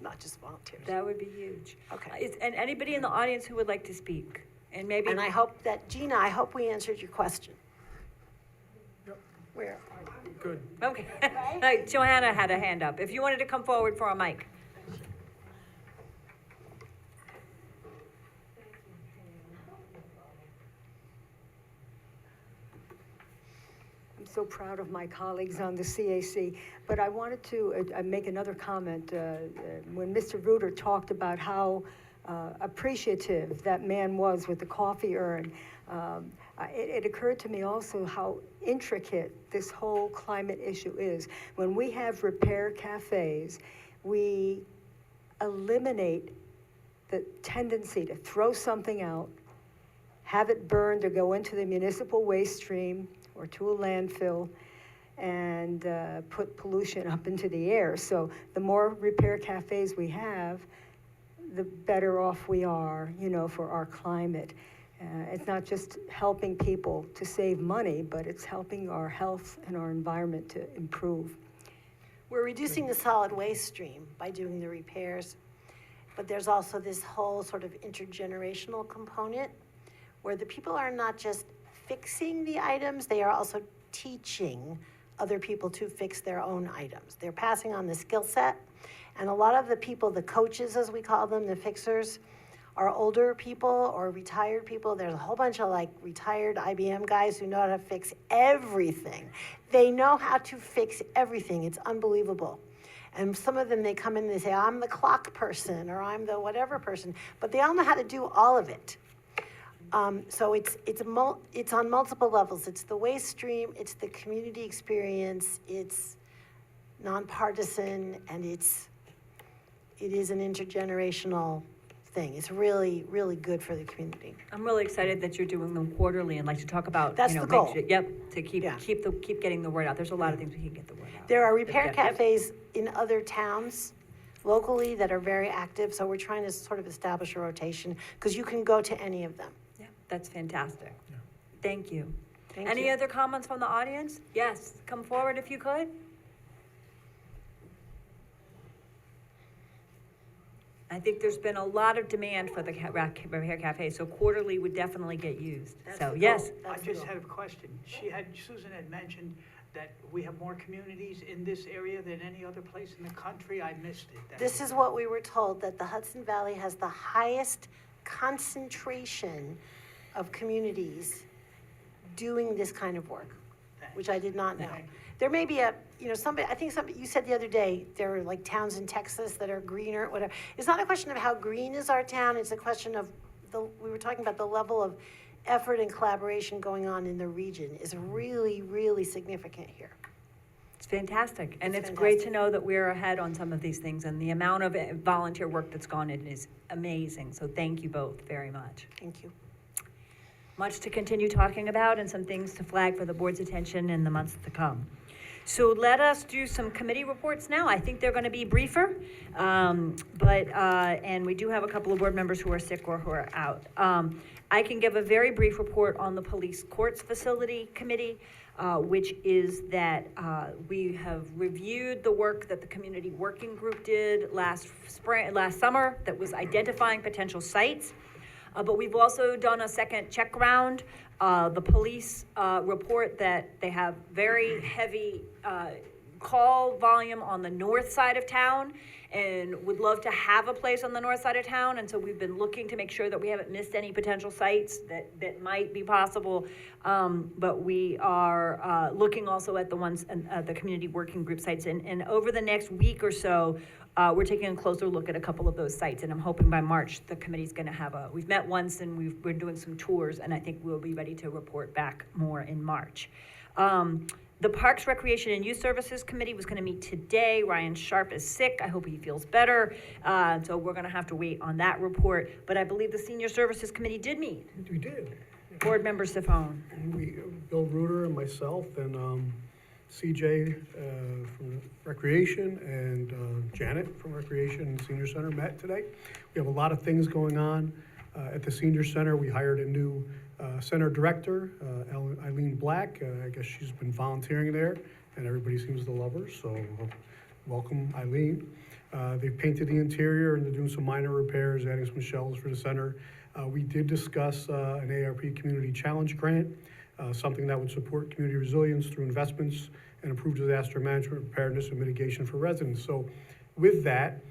Not just volunteers. That would be huge. Okay. And anybody in the audience who would like to speak, and maybe. And I hope that, Gina, I hope we answered your question. Yep. Where? Good. Okay. Johanna had a hand up. If you wanted to come forward for a mic. I'm so proud of my colleagues on the CAC, but I wanted to make another comment. When Mr. Reuter talked about how appreciative that man was with the coffee urn, it occurred to me also how intricate this whole climate issue is. When we have repair cafes, we eliminate the tendency to throw something out, have it burned or go into the municipal waste stream or to a landfill, and put pollution up into the air. So the more repair cafes we have, the better off we are, you know, for our climate. It's not just helping people to save money, but it's helping our health and our environment to improve. We're reducing the solid waste stream by doing the repairs, but there's also this whole sort of intergenerational component where the people are not just fixing the items, they are also teaching other people to fix their own items. They're passing on the skill set, and a lot of the people, the coaches as we call them, the fixers, are older people or retired people. There's a whole bunch of like retired IBM guys who know how to fix everything. They know how to fix everything. It's unbelievable. And some of them, they come in and they say, I'm the clock person or I'm the whatever person, but they all know how to do all of it. So it's on multiple levels. It's the waste stream, it's the community experience, it's nonpartisan, and it is an intergenerational thing. It's really, really good for the community. I'm really excited that you're doing them quarterly and like to talk about, That's you know, the goal. make sure, yep, to keep Yeah. keep getting the word out. There's a lot of things we can get the word out. There are repair Yep. cafes in other towns locally that are very active, so we're trying to sort of establish a rotation because you can go to any of them. Yeah, that's fantastic. Thank you. Thank Any you. other comments from the audience? Yes, come forward if you could. I think there's been a lot of demand for the repair cafe, so quarterly would definitely get used. So, yes. I just had a question. Susan had mentioned that we have more communities in this area than any other place in the country. I missed it. This is what we were told, that the Hudson Valley has the highest concentration of communities doing this kind of work, which I did not know. Thank you. There may be you said the other day, there are like towns in Texas that are greener, whatever. It's not a question of how green is our town, it's a question of we were talking about the level of effort and collaboration going on in the region is really, really significant here. It's fantastic. And It's it's great to fantastic. know that we're ahead on some of these things, and the amount of volunteer work that's gone in is amazing. So thank you both very much. Thank you. Much to continue talking about and some things to flag for the board's attention in the months to come. So let us do some committee reports now. I think they're going to be briefer, and we do have a couple of board members who are sick or who are out. I can give a very brief report on the Police Courts Facility Committee, which is that we have reviewed the work that the Community Working Group did last summer that was identifying potential sites. But we've also done a second check round. The police report that they have very heavy call volume on the north side of town and would love to have a place on the north side of town. And so we've been looking to make sure that we haven't missed any potential sites that might be possible. But we are looking also at the ones, the community working group sites. And over the next week or so, we're taking a closer look at a couple of those sites, and I'm hoping by March the committee's going to have we've met once and we're doing some tours, and I think we'll be ready to report back more in March. The Parks, Recreation, and Youth Services Committee was going to meet today. Ryan Sharp is sick. I hope he feels better. So we're going to have to wait on that report. But I believe the Senior Services Committee did meet. We did. Board Member Sifone. Bill Reuter and myself and CJ from Recreation and Janet from Recreation and Senior Center met today. We have a lot of things going on at the Senior Center. We hired a new center director, Eileen Black. I guess she's been volunteering there, and everybody seems to love her, so welcome, Eileen. They've painted the interior, and they're doing some minor repairs, adding some shelves for the center. We did discuss an ARP Community Challenge grant, something that would support community resilience through investments and improve disaster management, preparedness, and mitigation for residents. So with that,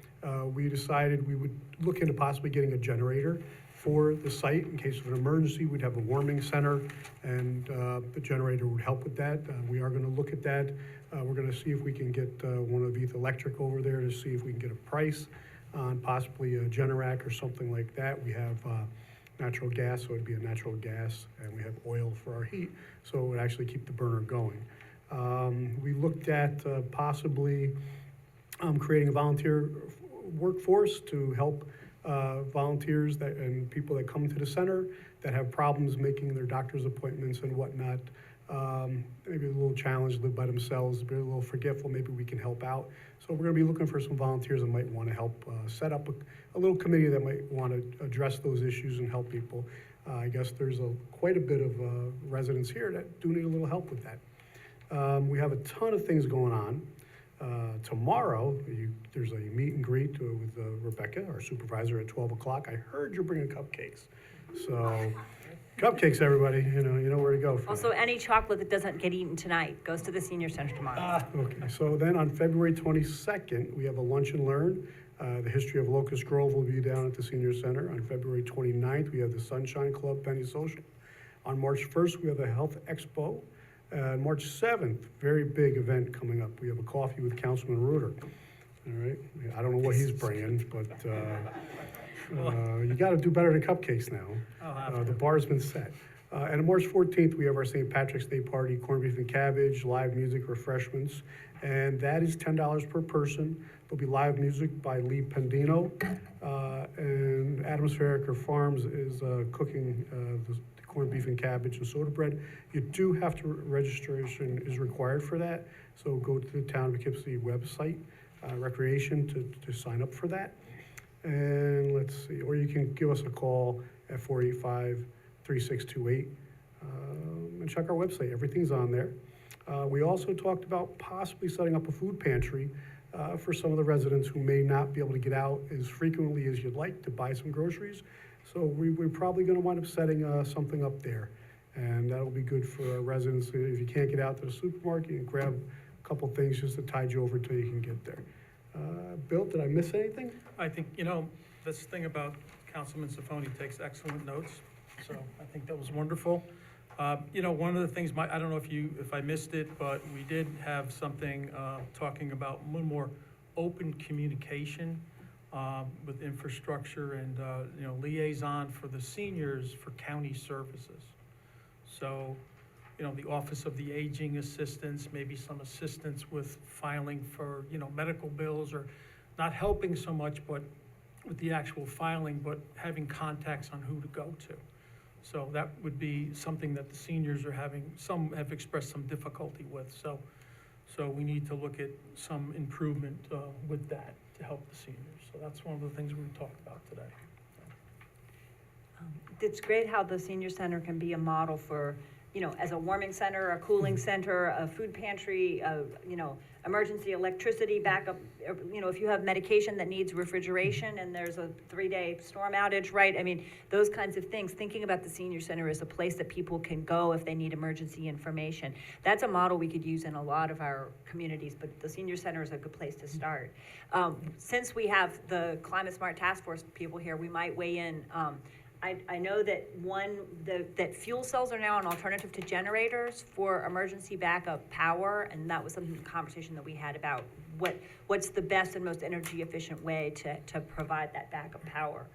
we decided we would look into possibly getting a generator for the site in case of an emergency. We'd have a warming center, and the generator would help with that. We are going to look at that. We're going to see if we can get one of ETH Electric over there to see if we can get a price on possibly a Generac or something like that. We have natural gas, so it'd be a natural gas, and we have oil for our heat, so it would actually keep the burner going. We looked at possibly creating a volunteer workforce to help volunteers and people that come to the center that have problems making their doctor's appointments and whatnot maybe a little challenged, live by themselves, be a little forgetful, maybe we can help out. So we're gonna be looking for some volunteers that might wanna help set up a little committee that might wanna address those issues and help people. I guess there's quite a bit of residents here that do need a little help with that. We have a ton of things going on. Tomorrow, there's a meet and greet with Rebecca, our supervisor, at 12 o'clock. I heard you're bringing cupcakes. So, cupcakes, everybody, you know where to go for Also, that. any chocolate that doesn't get eaten tonight goes to the senior center tomorrow. Okay, so then on February 22nd, we have a lunch and learn. The history of Locust Grove will be down at the senior center. On February 29th, we have the Sunshine Club Penny Social. On March 1st, we have the Health Expo. March 7th, very big event coming up. We have a coffee with Councilman Reuter. All right, I don't know what he's bringing, but you gotta do better than cupcakes now. The bar's been set. And on March 14th, we have our St. Patrick's Day party, corned beef and cabbage, live music, refreshments. And that is $10 per person. There'll be live music by Lee Pendino. And Adams Fair Farms is cooking the corned beef and cabbage and soda bread. You do have to, registration is required for that. So go to the Town of Poughkeepsie website, Recreation, to sign up for that. And let's see, or you can give us a call at 485-3628 and check our website. Everything's on there. We also talked about possibly setting up a food pantry for some of the residents who may not be able to get out as frequently as you'd like to buy some groceries. So we're probably gonna wind up setting something up there. And that'll be good for our residents. If you can't get out to the supermarket, you can grab a couple things just to tide you over till you can get there. Bill, did I miss anything? I think, this thing about Councilman Sifoni takes excellent notes, so I think that was wonderful. One of the things, I don't know if I missed it, but we did have something talking about a little more open communication with infrastructure and, liaison for the seniors for county services. So, the Office of the Aging Assistance, maybe some assistance with filing for, medical bills, or not helping so much, but with the actual filing, but having contacts on who to go to. So that would be something that the seniors are having, some have expressed some difficulty with. So we need to look at some improvement with that to help the seniors. So that's one of the things we talked about today. It's great how the senior center can be a model for, as a warming center, a cooling center, a food pantry, emergency electricity backup. If you have medication that needs refrigeration and there's a 3-day storm outage, right? I mean, those kinds of things. Thinking about the senior center as a place that people can go if they need emergency information. That's a model we could use in a lot of our communities, but the senior center is a good place to start. Since we have the Climate Smart Task Force people here, we might weigh in. I know that that fuel cells are now an alternative to generators for emergency backup power, and that was some conversation that we had about what's the best and most energy efficient way to provide that backup power.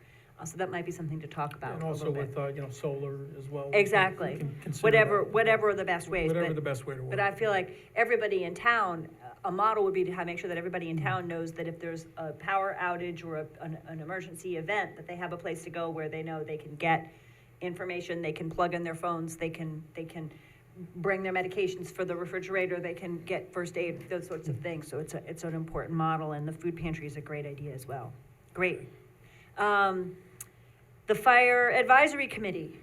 So that might be something to talk about. And also with, solar as well. Exactly. We can consider Whatever the best ways. Whatever the best way to work. But I feel like everybody in town, a model would be to make sure that everybody in town knows that if there's a power outage or an emergency event, that they have a place to go where they know they can get information, they can plug in their phones, they can bring their medications for the refrigerator, they can get first aid, those sorts of things. So it's an important model, and the food pantry is a great idea as well. Great. The Fire Advisory Committee.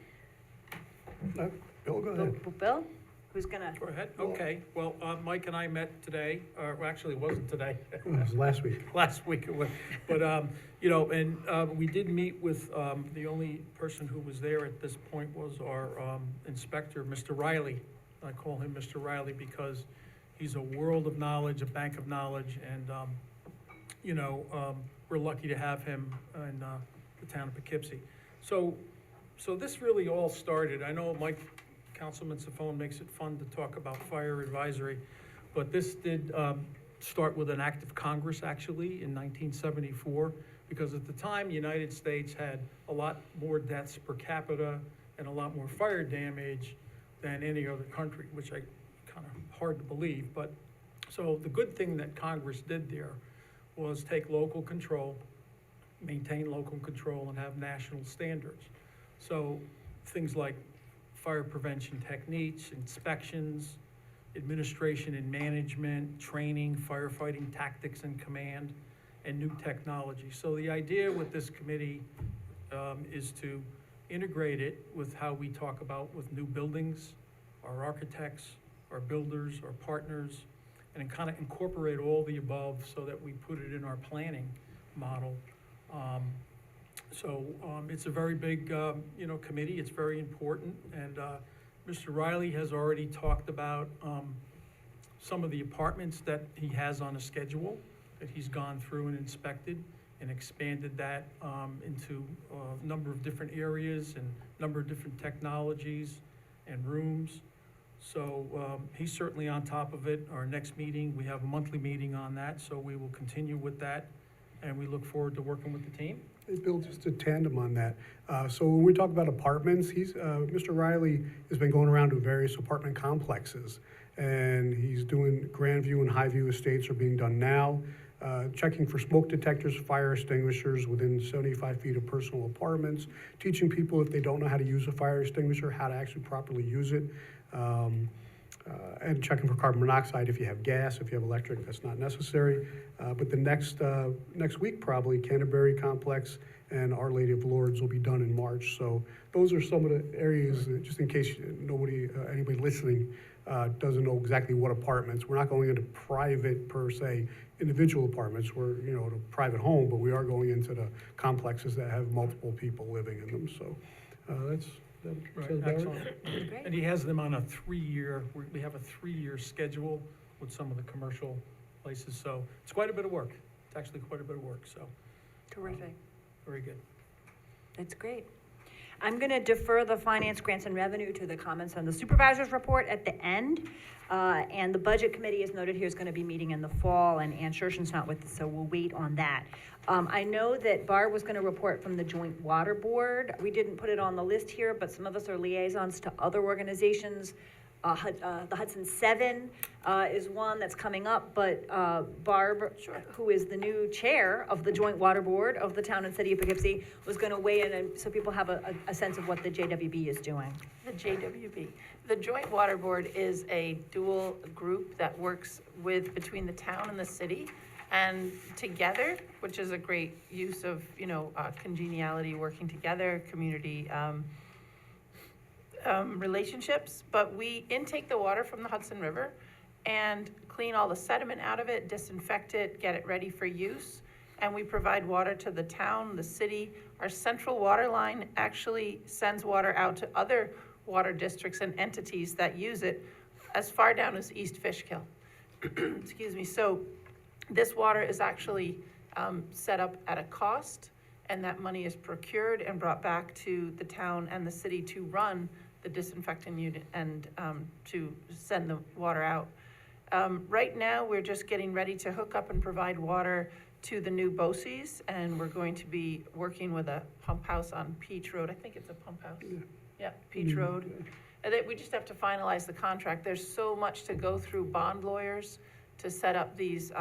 Bill, go ahead. Bill? Who's gonna? Go ahead. Okay. Well, Mike and I met today, well, actually, it wasn't today. It was last week. Last week it was. But, we did meet with, the only person who was there at this point was our inspector, Mr. Riley. I call him Mr. Riley because he's a world of knowledge, a bank of knowledge, and, we're lucky to have him in the town of Poughkeepsie. So this really all started, I know Councilman Sifoni makes it fun to talk about fire advisory, but this did start with an act of Congress, actually, in 1974, because at the time, the United States had a lot more deaths per capita and a lot more fire damage than any other country, which I kind of hard to believe. But so the good thing that Congress did there was take local control, maintain local control, and have national standards. So things like fire prevention techniques, inspections, administration and management, training, firefighting tactics and command, and new technology. So the idea with this committee is to integrate it with how we talk about with new buildings, our architects, our builders, our partners, and kind of incorporate all the above so that we put it in our planning model. It's a very big, committee. It's very important. And Mr. Riley has already talked about some of the apartments that he has on a schedule that he's gone through and inspected and expanded that into a number of different areas and a number of different technologies and rooms. So he's certainly on top of it. Our next meeting, we have a monthly meeting on that, so we will continue with that. And we look forward to working with the team. Hey, Bill, just a tandem on that. So when we talk about apartments, Mr. Riley has been going around to various apartment complexes. And he's doing Grandview and Highview estates are being done now. Checking for smoke detectors, fire extinguishers within 75 feet of personal apartments, teaching people if they don't know how to use a fire extinguisher, how to actually properly use it. And checking for carbon monoxide if you have gas, if you have electric, that's not necessary. But the next week probably, Canterbury Complex and Our Lady of Lourdes will be done in March. So those are some of the areas, just in case anybody listening doesn't know exactly what apartments. We're not going into private, per se, individual apartments. We're, a private home, but we are going into the complexes that have multiple people living in them. So that Right, sounds about excellent. Great. And he has them on a 3-year, we have a 3-year schedule with some of the commercial places, so it's quite a bit of work. It's actually quite a bit of work, so, Terrific. very good. That's great. I'm going to defer the finance, grants, and revenue to the comments on the supervisor's report at the end. And the budget committee, as noted here, is going to be meeting in the fall, and Ann Shershen's not with us, so we'll wait on that. I know that Barb was going to report from the Joint Water Board. We didn't put it on the list here, but some of us are liaisons to other organizations. The Hudson 7 is one that's coming up, but Barb, who is the new chair of the Joint Water Board of the town and city of Poughkeepsie, was going to weigh in, and so people have a sense of what the JWB is doing. The JWB. The Joint Water Board is a dual group that works between the town and the city, and together, which is a great use of, congeniality, working together, community relationships. But we intake the water from the Hudson River and clean all the sediment out of it, disinfect it, get it ready for use. And we provide water to the town, the city. Our central water line actually sends water out to other water districts and entities that use it as far down as East Fishkill. Excuse me. So this water is actually set up at a cost, and that money is procured and brought back to the town and the city to run the disinfectant unit and to send the water out. Right now, we're just getting ready to hook up and provide water to the new BOCES, and we're going to be working with a pump house on Peach Road. I think it's a pump house. Yeah, Peach Road. And we just have to finalize the contract. There's so much to go through bond lawyers to set up these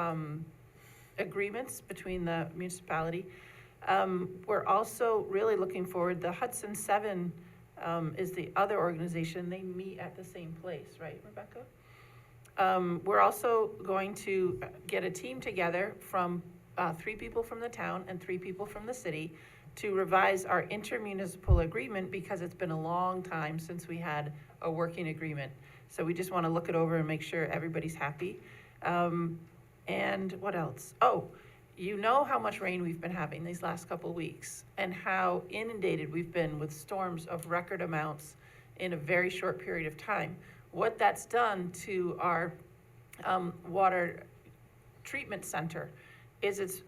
agreements between the municipality. We're also really looking forward, the Hudson 7 is the other organization. They meet at the same place, right, Rebecca? We're also going to get a team together from 3 people from the town and 3 people from the city to revise our intermunicipal agreement, because it's been a long time since we had a working agreement. So we just want to look it over and make sure everybody's happy. And what else? Oh, you know how much rain we've been having these last couple of weeks and how inundated we've been with storms of record amounts in a very short period of time. What that's done to our water treatment center is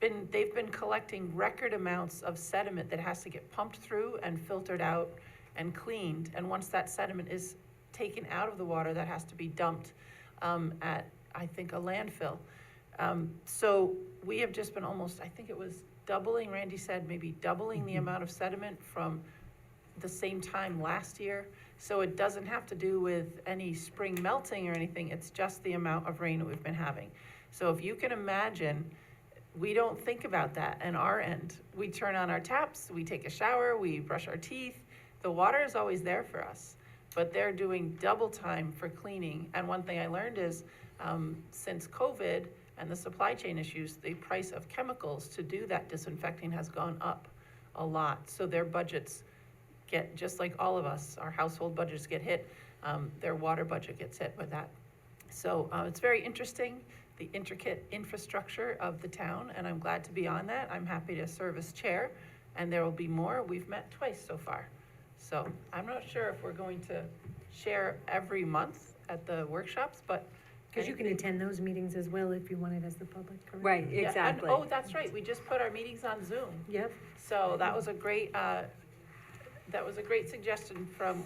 they've been collecting record amounts of sediment that has to get pumped through and filtered out and cleaned. And once that sediment is taken out of the water, that has to be dumped at, I think, a landfill. So we have just been almost, I think it was doubling, Randy said, maybe doubling the amount of sediment from the same time last year. So it doesn't have to do with any spring melting or anything. It's just the amount of rain that we've been having. So if you can imagine, we don't think about that on our end. We turn on our taps, we take a shower, we brush our teeth. The water is always there for us, but they're doing double time for cleaning. And one thing I learned is, since COVID and the supply chain issues, the price of chemicals to do that disinfecting has gone up a lot. So their budgets get, just like all of us, our household budgets get hit, their water budget gets hit with that. So it's very interesting, the intricate infrastructure of the town, and I'm glad to be on that. I'm happy to serve as chair, and there will be more. We've met twice so far. So I'm not sure if we're going to share every month at the workshops, but. Because you can attend those meetings as well if you want it as the public, correct? Right, Yeah, and- exactly. oh, that's right, we just put our meetings on Zoom. Yep. So that was a great, suggestion from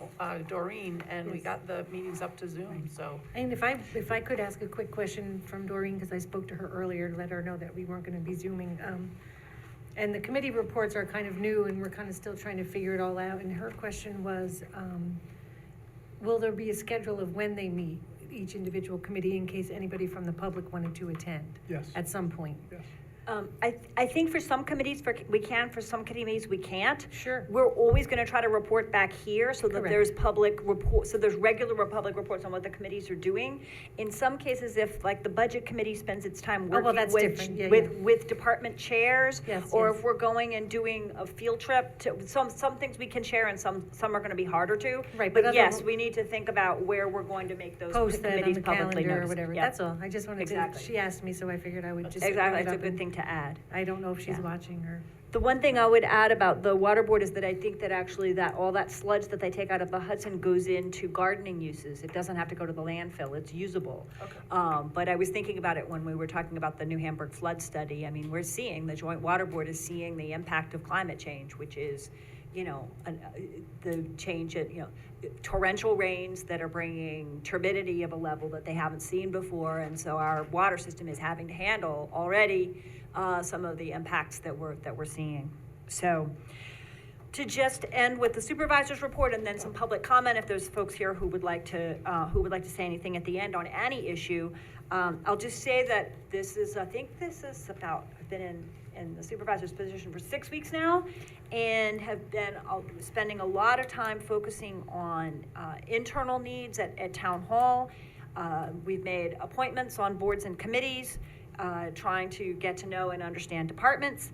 Doreen, and we Yes. got the meetings up to Zoom, so. And if I could ask a quick question from Doreen, because I spoke to her earlier to let her know that we weren't gonna be Zooming. And the committee reports are kind of new, and we're kind of still trying to figure it all out. And her question was, will there be a schedule of when they meet, each individual committee, in case anybody from the public wanted to attend? Yes. At some point? Yes. I think for some committees, we can, for some committees, we can't. Sure. We're always gonna try to report back here so that Correct. there's public report, so there's regular public reports on what the committees are doing. In some cases, if like the budget committee spends its time well, working that's with, different. Yeah, with department chairs, Yes, or yes. if we're going and doing a field trip to, some things we can share and some are gonna be harder to. Right, but But other- yes, we need to think about where we're going to make those Post that on committees the publicly calendar or noticed. whatever. Yeah. That's all. I just wanted to, Exactly. she asked me, so I figured I would just. Exactly, bring it it's a up, good and thing to add. I don't know if she's Yeah. watching or. The one thing I would add about the water board is that I think that actually that all that sludge that they take out of the Hudson goes into gardening uses. It doesn't have to go to the landfill, it's usable. But I was thinking about it when we were talking about the New Hamburg flood study. I mean, we're seeing, the Joint Water Board is seeing the impact of climate change, which is, the change at, torrential rains that are bringing turbidity of a level that they haven't seen before. And so our water system is having to handle already some of the impacts that we're seeing. So to just end with the supervisor's report and then some public comment, if there's folks here who would like to say anything at the end on any issue, I'll just say that I've been in the supervisor's position for 6 weeks now, and have been spending a lot of time focusing on internal needs at town hall. We've made appointments on boards and committees, trying to get to know and understand departments.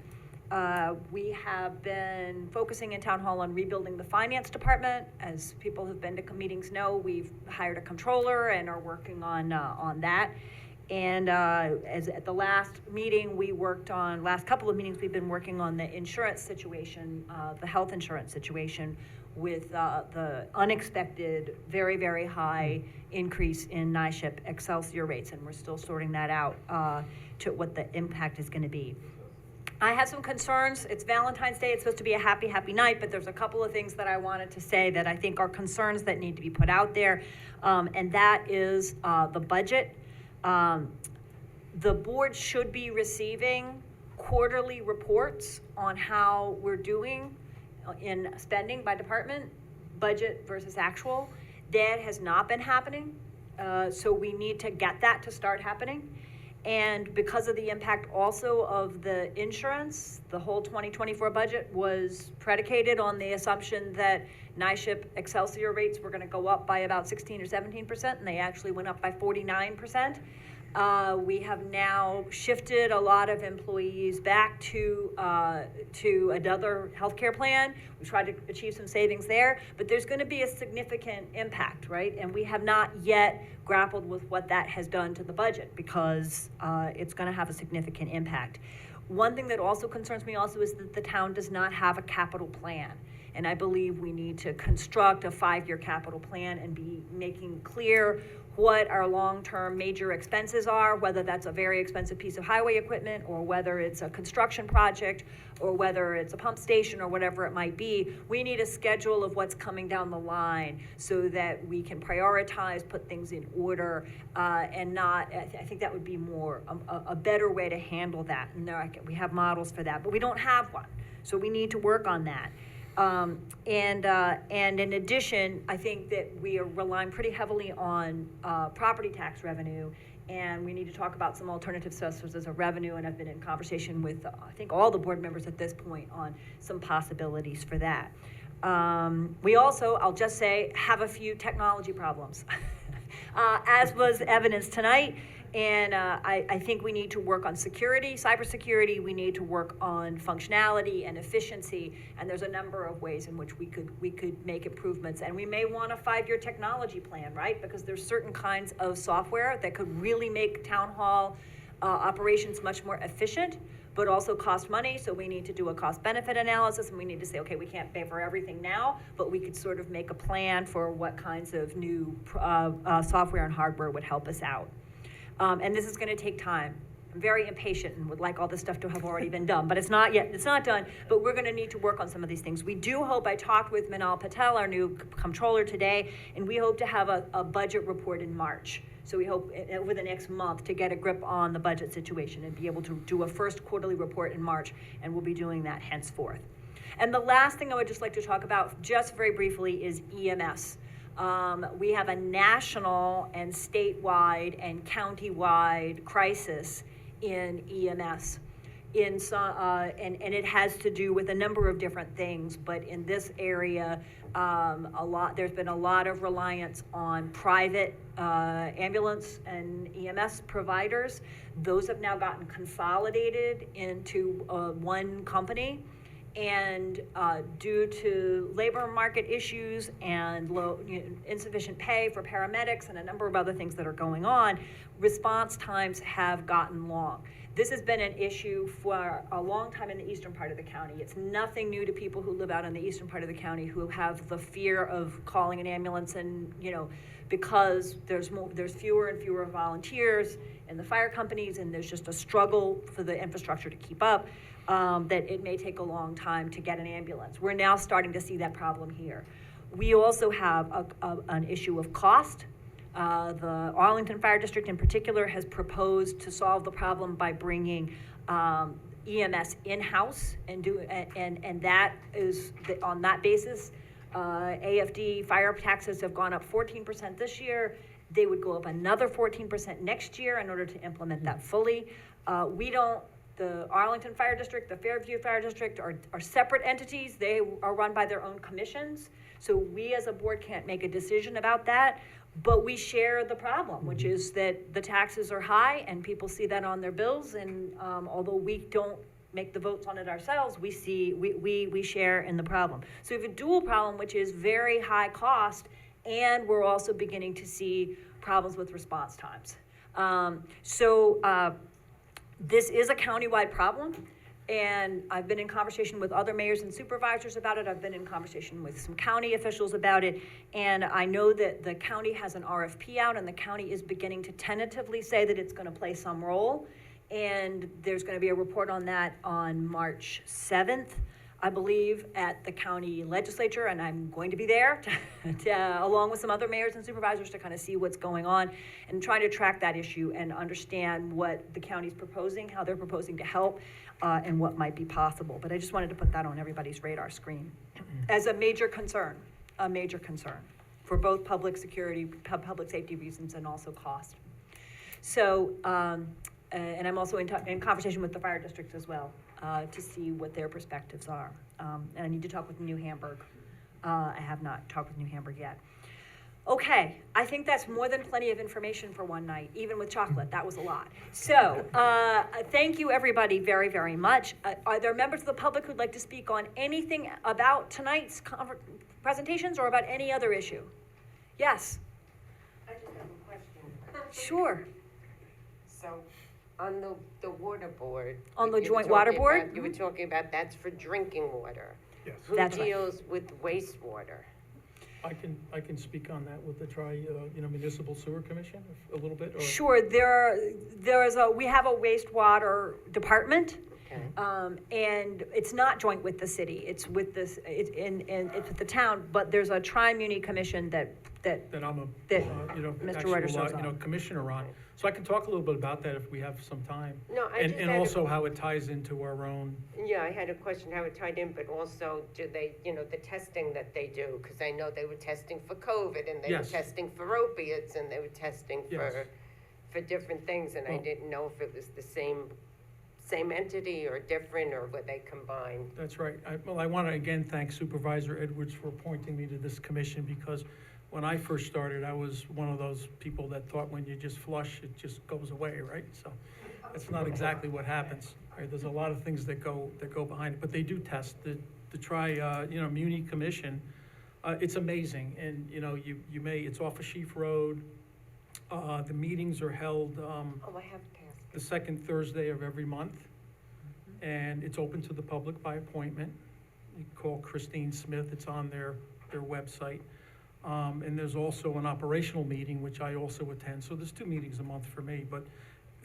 We have been focusing in town hall on rebuilding the finance department. As people who've been to meetings know, we've hired a controller and are working on that. And as at the last meeting, last couple of meetings, we've been working on the insurance situation, the health insurance situation, with the unexpected, very, very high increase in NISHIP Excelsior rates, and we're still sorting that out to what the impact is going to be. I have some concerns. It's Valentine's Day. It's supposed to be a happy, happy night, but there's a couple of things that I wanted to say that I think are concerns that need to be put out there, and that is the budget. The board should be receiving quarterly reports on how we're doing in spending by department, budget versus actual. That has not been happening, so we need to get that to start happening. And because of the impact also of the insurance, the whole 2024 budget was predicated on the assumption that NISHIP Excelsior rates were gonna go up by about 16 or 17%, and they actually went up by 49%. We have now shifted a lot of employees back to another healthcare plan. We tried to achieve some savings there, but there's going to be a significant impact, right? And we have not yet grappled with what that has done to the budget, because it's going to have a significant impact. One thing that also concerns me also is that the town does not have a capital plan. And I believe we need to construct a 5-year capital plan and be making clear what our long-term major expenses are, whether that's a very expensive piece of highway equipment, or whether it's a construction project, or whether it's a pump station, or whatever it might be. We need a schedule of what's coming down the line so that we can prioritize, put things in order, and not, I think that would be a better way to handle that. And we have models for that, but we don't have one. So we need to work on that. And in addition, I think that we are relying pretty heavily on property tax revenue, and we need to talk about some alternative sources of revenue, and I've been in conversation with, I think, all the board members at this point on some possibilities for that. We also, I'll just say, have a few technology problems, as was evidenced tonight. And I think we need to work on security, cybersecurity. We need to work on functionality and efficiency. And there's a number of ways in which we could make improvements. And we may want a 5-year technology plan, right? Because there's certain kinds of software that could really make town hall operations much more efficient, but also cost money. So we need to do a cost benefit analysis, and we need to say, okay, we can't pay for everything now, but we could sort of make a plan for what kinds of new software and hardware would help us out. And this is gonna take time. I'm very impatient and would like all this stuff to have already been done, but it's not yet, it's not done, but we're gonna need to work on some of these things. We do hope, I talked with Manal Patel, our new comptroller today, and we hope to have a budget report in March. So we hope over the next month to get a grip on the budget situation and be able to do a first quarterly report in March, and we'll be doing that henceforth. And the last thing I would just like to talk about, just very briefly, is EMS. We have a national and statewide and countywide crisis in EMS. And it has to do with a number of different things, but in this area, there's been a lot of reliance on private ambulance and EMS providers. Those have now gotten consolidated into one company. And due to labor market issues and insufficient pay for paramedics and a number of other things that are going on, response times have gotten long. This has been an issue for a long time in the eastern part of the county. It's nothing new to people who live out in the eastern part of the county who have the fear of calling an ambulance, and because there's fewer and fewer volunteers in the fire companies, and there's just a struggle for the infrastructure to keep up. That it may take a long time to get an ambulance. We're now starting to see that problem here. We also have an issue of cost. The Arlington Fire District in particular has proposed to solve the problem by bringing EMS in-house and that is on that basis. AFD fire taxes have gone up 14% this year. They would go up another 14% next year in order to implement that fully. The Arlington Fire District, the Fairview Fire District are separate entities. They are run by their own commissions. So we as a board can't make a decision about that, but we share the problem, which is that the taxes are high and people see that on their bills. And although we don't make the votes on it ourselves, we share in the problem. So we have a dual problem, which is very high cost, and we're also beginning to see problems with response times. This is a countywide problem, and I've been in conversation with other mayors and supervisors about it. I've been in conversation with some county officials about it, and I know that the county has an RFP out, and the county is beginning to tentatively say that it's going to play some role, and there's going to be a report on that on March 7th, I believe, at the county legislature, and I'm going to be there along with some other mayors and supervisors to kind of see what's going on and try to track that issue and understand what the county's proposing, how they're proposing to help, and what might be possible. But I just wanted to put that on everybody's radar screen as a major concern for both public security, public safety reasons, and also cost. So, and I'm also in conversation with the fire districts as well. To see what their perspectives are. And I need to talk with New Hamburg. I have not talked with New Hamburg yet. Okay, I think that's more than plenty of information for one night, even with chocolate. That was a lot. So thank you, everybody, very, very much. Are there members of the public who'd like to speak on anything about tonight's presentations or about any other issue? Yes? I just have a question. Sure. So, on the water board. On the you were joint water talking board? about- You were talking about that's for drinking water. Yes. Who That's right. deals with wastewater? I can speak on that with the municipal sewer commission a little bit, or? Sure, we have a wastewater department. Okay. And it's not joint with the city, it's with it's with the town, but there's a tri-muni commission that I'm Mr. actual, Reuter serves on. commissioner on. So I can talk a little bit about that if we have some time. No, I just And had also how it ties into our own. Yeah, I had a question how it tied in, but also do they, the testing that they do? Because I know they were testing for COVID and they were Yes. testing for opiates and they were testing Yes. for different things. And I Well- didn't know if it was the same same entity or different, or were they combined? That's right. Well, I want to again thank Supervisor Edwards for appointing me to this commission, because when I first started, I was one of those people that thought when you just flush, it just goes away, right? So that's not exactly what happens, right? There's a lot of things that go behind it, but they do test. The Muni Commission, it's amazing. And, it's off of Sheaf Road. The meetings are held, Oh, I have to ask. the second Thursday of every month, and it's open to the public by appointment. You call Christine Smith, it's on their website. And there's also an operational meeting, which I also attend, so there's 2 meetings a month for me, but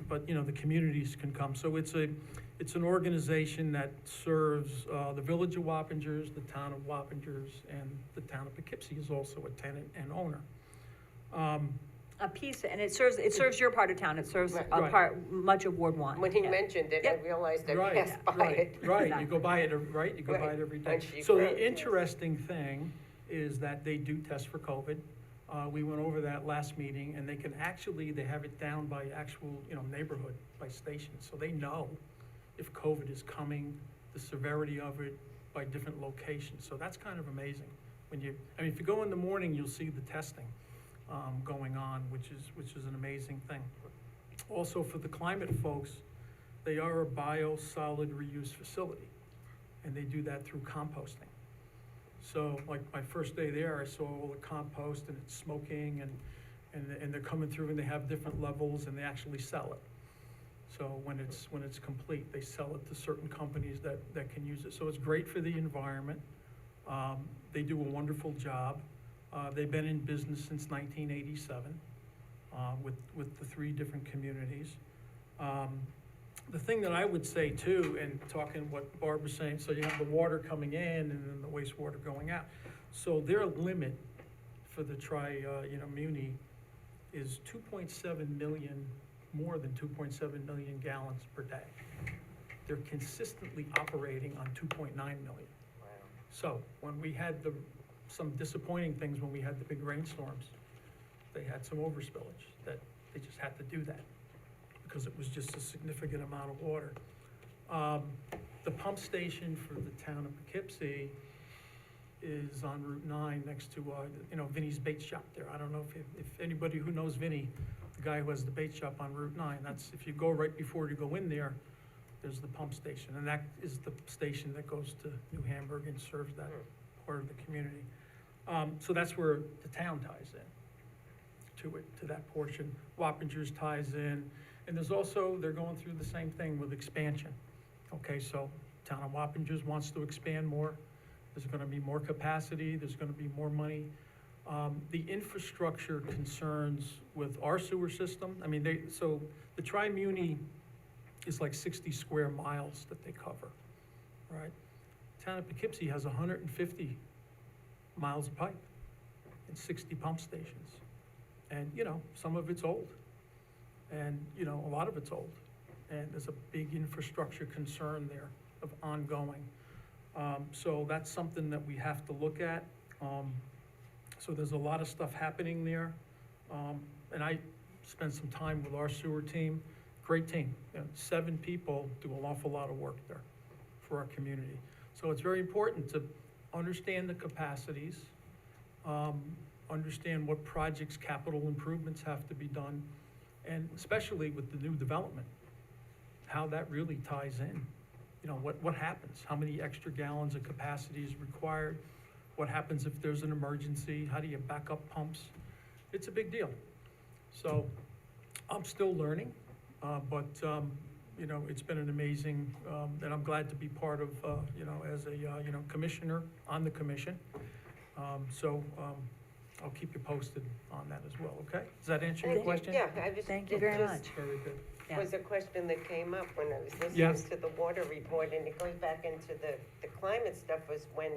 the communities can come. So it's an organization that serves the village of Wappingers, the town of Wappingers, and the town of Poughkeepsie is also a tenant and owner. A piece, and it serves your part of town, it serves a Right. part, much of Ward 1. When he Yeah. mentioned it, Yep. I realized I Right, passed by right, it. Right, you go by it, right, you go by Right, it every day. on Sheep So Road. the interesting thing is that they do test for COVID. We went over that last meeting, and they have it down by actual, neighborhood, by station. So they know if COVID is coming, the severity of it by different locations. So that's kind of amazing. If you go in the morning, you'll see the testing going on, which is an amazing thing. Also, for the climate folks, they are a bio-solid reuse facility, and they do that through composting. So, like, my first day there, I saw all the compost, and it's smoking, and they're coming through, and they have different levels, and they actually sell it. So when it's complete, they sell it to certain companies that can use it. So it's great for the environment. They do a wonderful job. They've been in business since 1987 with the 3 different communities. The thing that I would say too, and talking what Barb was saying, so you have the water coming in and then the wastewater going out. So their limit for the Muni is 2.7 million, more than 2.7 million gallons per day. They're consistently operating on 2.9 million. So when we had some disappointing things when we had the big rainstorms, they had some overspillage that they just had to do that because it was just a significant amount of water. The pump station for the town of Poughkeepsie is on Route 9 next to, Vinnie's Bait Shop there. I don't know if anybody who knows Vinnie, the guy who has the bait shop on Route 9, that's, if you go right before you go in there, there's the pump station, and that is the station that goes to New Hamburg and serves that part of the community. So that's where the town ties in to that portion. Wappingers ties in, and there's also, they're going through the same thing with expansion. Okay, so town of Wappingers wants to expand more. There's gonna be more capacity, there's gonna be more money. The infrastructure concerns with our sewer system, so the Tri-Muni is like 60 square miles that they cover, right? Town of Poughkeepsie has 150 miles of pipe and 60 pump stations. And, some of it's old. And, a lot of it's old. And there's a big infrastructure concern there of ongoing. So that's something that we have to look at. So there's a lot of stuff happening there. And I spent some time with our sewer team. Great team. 7 people do an awful lot of work there for our community. So it's very important to understand the capacities, understand what projects, capital improvements have to be done, and especially with the new development, how that really ties in. What happens? How many extra gallons of capacity is required? What happens if there's an emergency? How do you back up pumps? It's a big deal. So I'm still learning, but it's been an amazing, and I'm glad to be part of, as a, commissioner on the commission. So I'll keep you posted on that as well, okay? Does that answer your Thank you. question? Yeah, I was. Thank you it very just much. Very good. Yeah. Was a question that came up when I was Yes. listening to the water report, and it goes back into the climate stuff, was when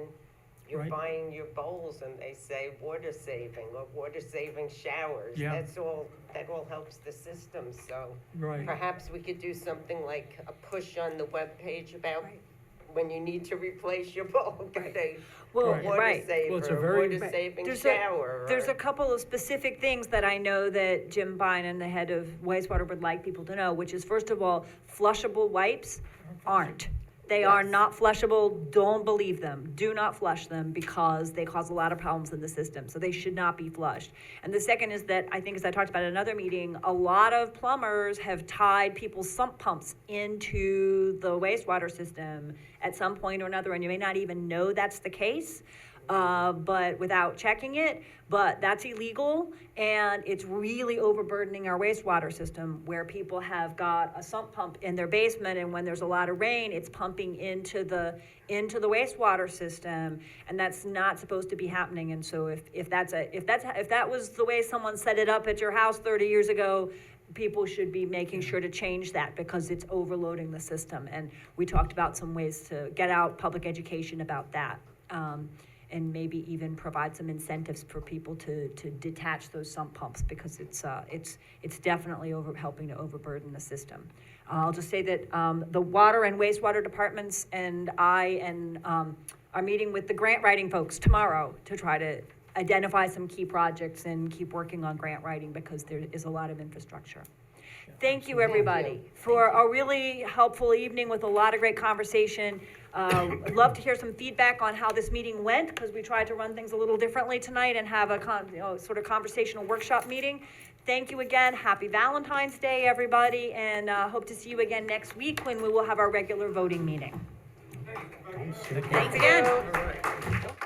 you're Right. buying your bowls and they say water saving or water saving showers. Yeah. That all helps the system, so Right. perhaps we could do something like a push on the webpage about when you need to replace your bulb, get a Well, Right. water right. saver, Well, it's a a very- water saving There's shower. There's or- a couple of specific things that I know that Jim Bynum, the head of wastewater, would like people to know, which is, first of all, flushable wipes aren't. They are Yes. not flushable. Don't believe them. Do not flush them because they cause a lot of problems in the system. So they should not be flushed. And the second is that, I think as I talked about at another meeting, a lot of plumbers have tied people's sump pumps into the wastewater system at some point or another, and you may not even know that's the case. But without checking it, but that's illegal, and it's really overburdening our wastewater system, where people have got a sump pump in their basement, and when there's a lot of rain, it's pumping into the wastewater system, and that's not supposed to be happening. And so if that was the way someone set it up at your house 30 years ago, people should be making sure to change that because it's overloading the system. And we talked about some ways to get out public education about that. And maybe even provide some incentives for people to detach those sump pumps, because it's definitely helping to overburden the system. I'll just say that the water and wastewater departments and are meeting with the grant writing folks tomorrow to try to identify some key projects and keep working on grant writing, because there is a lot of infrastructure. Thank you, everybody, for a really helpful evening with a lot of great conversation. I'd love to hear some feedback on how this meeting went, because we tried to run things a little differently tonight and have a sort of conversational workshop meeting. Thank you again. Happy Valentine's Day, everybody, and hope to see you again next week when we will have our regular voting meeting. Thanks again.